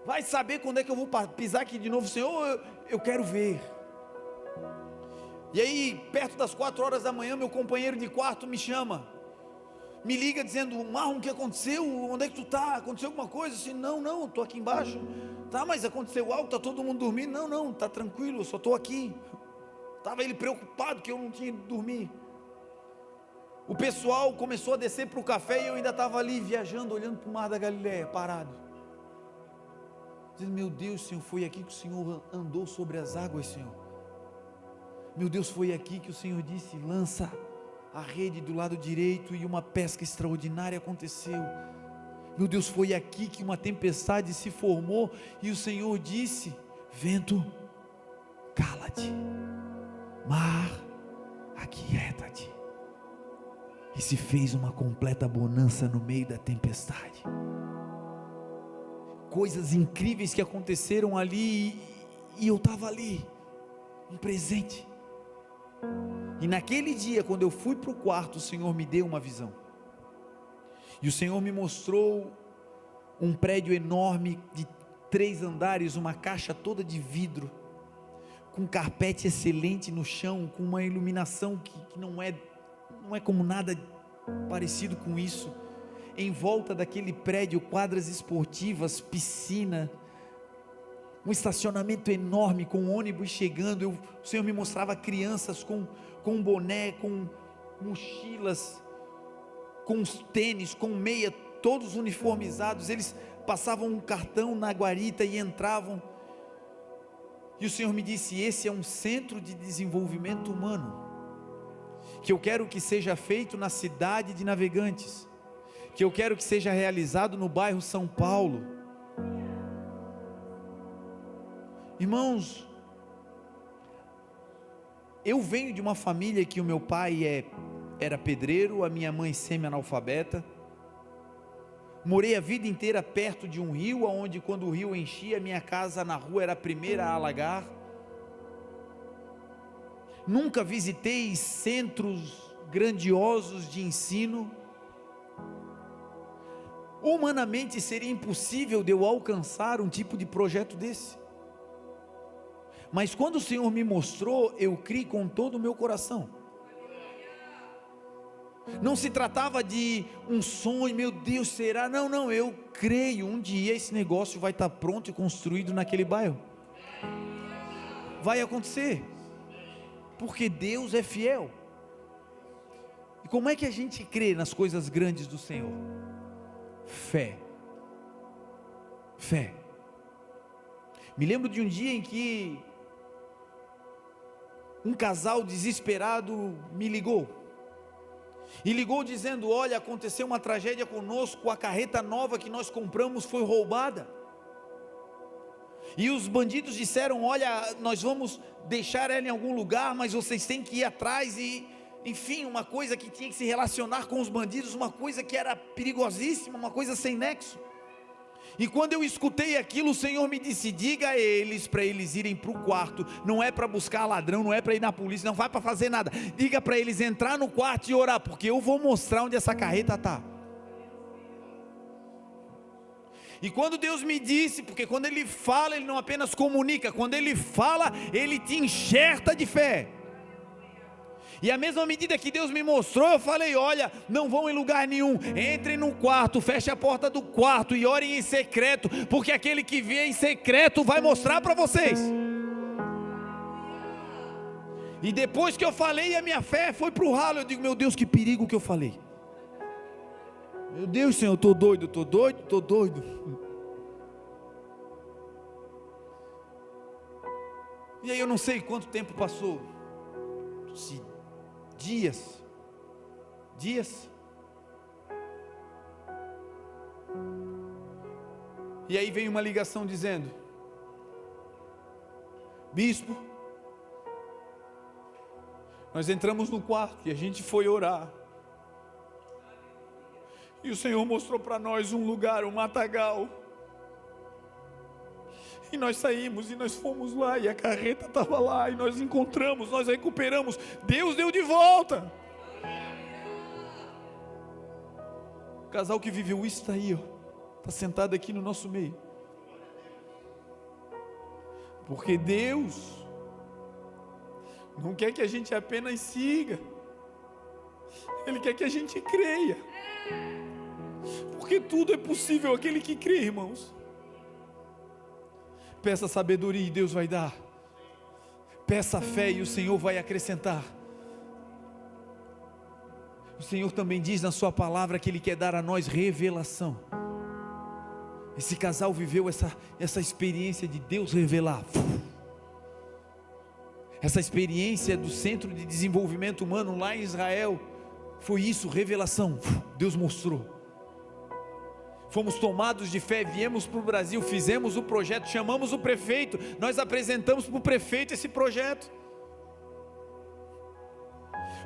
Vai saber quando é que eu vou pisar aqui de novo, Senhor, eu quero ver. E aí, perto das 4 horas da manhã, meu companheiro de quarto me chama, me liga dizendo: Marlon, o que aconteceu? Onde é que tu está? Aconteceu alguma coisa? Assim, não, estou aqui embaixo. Tá, mas aconteceu algo? Está todo mundo dormindo? Não, está tranquilo, eu só estou aqui. Estava ele preocupado que eu não tinha ido dormir. O pessoal começou a descer para o café e eu ainda estava ali viajando, olhando para o mar da Galileia, parado, dizendo: meu Deus, Senhor, foi aqui que o Senhor andou sobre as águas, Senhor. Meu Deus, foi aqui que o Senhor disse: lança a rede do lado direito, e uma pesca extraordinária aconteceu. Meu Deus, foi aqui que uma tempestade se formou, e o Senhor disse: vento, cala-te, mar, aquieta-te. E se fez uma completa bonança no meio da tempestade. Coisas incríveis que aconteceram ali, e eu estava ali, um presente. E naquele dia, quando eu fui para o quarto, o Senhor me deu uma visão, e o Senhor me mostrou um prédio enorme de 3 andares, uma caixa toda de vidro, com carpete excelente no chão, com uma iluminação que não é como nada parecido com isso. Em volta daquele prédio, quadras esportivas, piscina, um estacionamento enorme, com ônibus chegando. O Senhor me mostrava crianças com boné, com mochilas, com os tênis, com meia, todos uniformizados. Eles passavam um cartão na guarita e entravam. E o Senhor me disse: esse é um centro de desenvolvimento humano, que eu quero que seja feito na cidade de Navegantes, que eu quero que seja realizado no bairro São Paulo. Irmãos, eu venho de uma família que o meu pai era pedreiro, a minha mãe semi-analfabeta. Morei a vida inteira perto de um rio, onde quando o rio enchia, minha casa na rua era a primeira a alagar. Nunca visitei centros grandiosos de ensino. Humanamente seria impossível de eu alcançar um tipo de projeto desse. Mas quando o Senhor me mostrou, eu criei com todo o meu coração. Não se tratava de um sonho, meu Deus, será? Não, eu creio, um dia esse negócio vai estar pronto e construído naquele bairro. Vai acontecer, porque Deus é fiel. E como é que a gente crê nas coisas grandes do Senhor? Fé. Me lembro de um dia em que um casal desesperado me ligou, e ligou dizendo: olha, aconteceu uma tragédia conosco, a carreta nova que nós compramos foi roubada, e os bandidos disseram: olha, nós vamos deixar ela em algum lugar, mas vocês têm que ir atrás. E enfim, uma coisa que tinha que se relacionar com os bandidos, uma coisa que era perigosíssima, uma coisa sem nexo. E quando eu escutei aquilo, o Senhor me disse: diga a eles para eles irem para o quarto. Não é para buscar ladrão, não é para ir na polícia, não vai para fazer nada. Diga para eles entrar no quarto e orar, porque eu vou mostrar onde essa carreta está. E quando Deus me disse, porque quando Ele fala, Ele não apenas comunica, quando Ele fala, Ele te enxerta de fé. E a mesma medida que Deus me mostrou, eu falei: olha, não vão em lugar nenhum, entrem no quarto, feche a porta do quarto e orem em secreto, porque aquele que vê em secreto vai mostrar para vocês. E depois que eu falei, a minha fé foi para o ralo. Eu digo: meu Deus, que perigo que eu falei. Meu Deus, Senhor, eu estou doido. E aí eu não sei quanto tempo passou, dias, e aí veio uma ligação dizendo: bispo, Nós entramos no quarto e a gente foi orar. E o Senhor mostrou para nós um lugar, um matagal. E nós saímos e nós fomos lá e a carreta estava lá e nós encontramos, nós recuperamos. Deus deu de volta. O casal que viveu isso está aí, está sentado aqui no nosso meio. Porque Deus não quer que a gente apenas siga, Ele quer que a gente creia. Porque tudo é possível aquele que crê, irmãos. Peça sabedoria e Deus vai dar. Peça fé e o Senhor vai acrescentar. O Senhor também diz na sua palavra que Ele quer dar a nós revelação. Esse casal viveu essa experiência de Deus revelar. Essa experiência do Centro de Desenvolvimento Humano lá em Israel, foi isso, revelação. Deus mostrou. Fomos tomados de fé, viemos para o Brasil, fizemos o projeto, chamamos o prefeito, nós apresentamos para o prefeito esse projeto.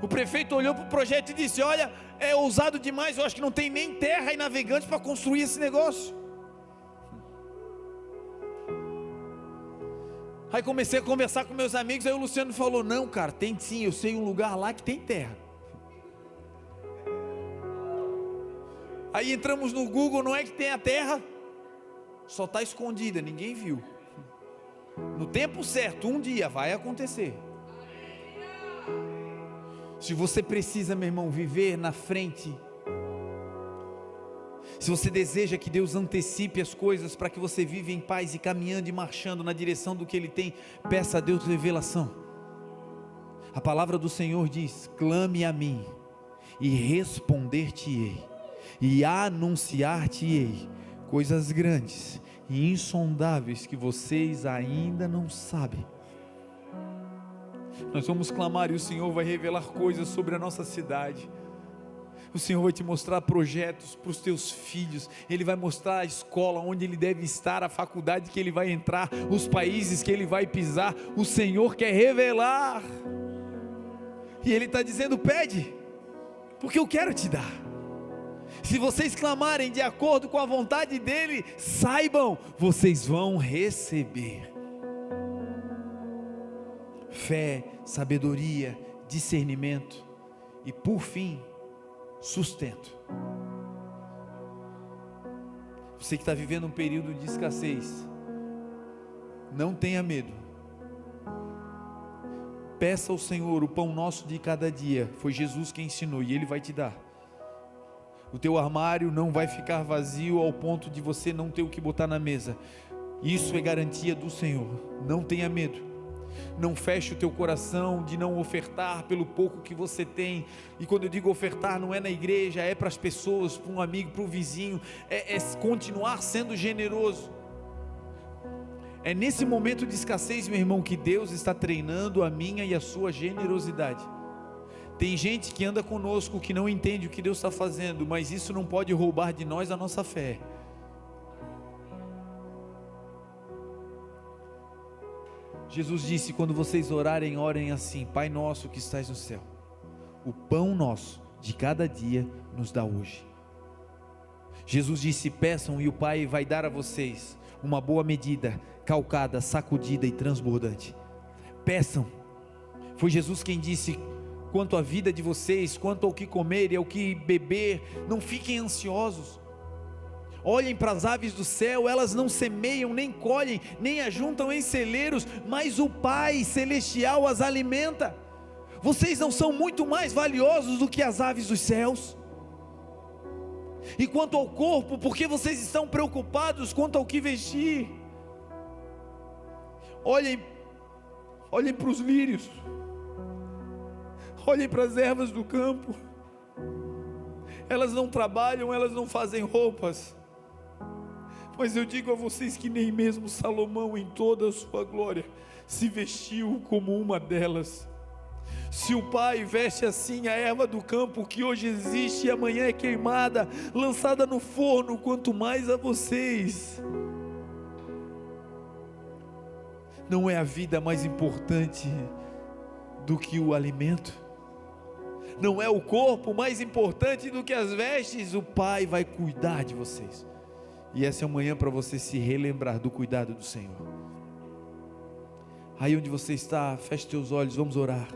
O prefeito olhou para o projeto e disse: olha, é ousado demais, eu acho que não tem nem terra e navegantes para construir esse negócio. Aí comecei a conversar com meus amigos, aí o Luciano falou: não, cara, tem sim, eu sei um lugar lá que tem terra. Aí entramos no Google, não é que tem a terra, só está escondida, ninguém viu. No tempo certo, um dia vai acontecer. Se você precisa, meu irmão, viver na frente, se você deseja que Deus antecipe as coisas para que você viva em paz e caminhando e marchando na direção do que Ele tem, peça a Deus revelação. A palavra do Senhor diz: clame a mim e responder-te-ei, e anunciar-te-ei coisas grandes e insondáveis que vocês ainda não sabem. Nós vamos clamar e o Senhor vai revelar coisas sobre a nossa cidade. O Senhor vai te mostrar projetos para os teus filhos. Ele vai mostrar a escola onde ele deve estar, a faculdade que ele vai entrar, os países que ele vai pisar. O Senhor quer revelar. E Ele está dizendo: pede, porque eu quero te dar. Se vocês clamarem de acordo com a vontade dEle, saibam, vocês vão receber. Fé, sabedoria, discernimento e, por fim, sustento. Você que está vivendo um período de escassez, não tenha medo. Peça ao Senhor o pão nosso de cada dia. Foi Jesus quem ensinou e Ele vai te dar. O teu armário não vai ficar vazio ao ponto de você não ter o que botar na mesa. Isso é garantia do Senhor. Não tenha medo. Não feche o teu coração de não ofertar pelo pouco que você tem. E quando eu digo ofertar, não é na igreja, é para as pessoas, para um amigo, para o vizinho. É continuar sendo generoso. É nesse momento de escassez, meu irmão, que Deus está treinando a minha e a sua generosidade. Tem gente que anda conosco que não entende o que Deus está fazendo, mas isso não pode roubar de nós a nossa fé. Jesus disse: quando vocês orarem, orem assim: Pai nosso que estás no céu, o pão nosso de cada dia nos dá hoje. Jesus disse: peçam e o Pai vai dar a vocês uma boa medida, calcada, sacudida e transbordante. Peçam. Foi Jesus quem disse: quanto à vida de vocês, quanto ao que comer e ao que beber, não fiquem ansiosos. Olhem para as aves do céu, elas não semeiam, nem colhem, nem ajuntam em celeiros, mas o Pai Celestial as alimenta. Vocês não são muito mais valiosos do que as aves dos céus? E quanto ao corpo, por que vocês estão preocupados quanto ao que vestir? Olhem para os lírios, olhem para as ervas do campo, elas não trabalham, elas não fazem roupas, mas eu digo a vocês que nem mesmo Salomão em toda a sua glória se vestiu como uma delas. Se o Pai veste assim a erva do campo que hoje existe e amanhã é queimada, lançada no forno, quanto mais a vocês. Não é a vida mais importante do que o alimento, não é o corpo mais importante do que as vestes. O Pai vai cuidar de vocês, e essa é uma manhã para você se relembrar do cuidado do Senhor. Aí onde você está, feche teus olhos, vamos orar.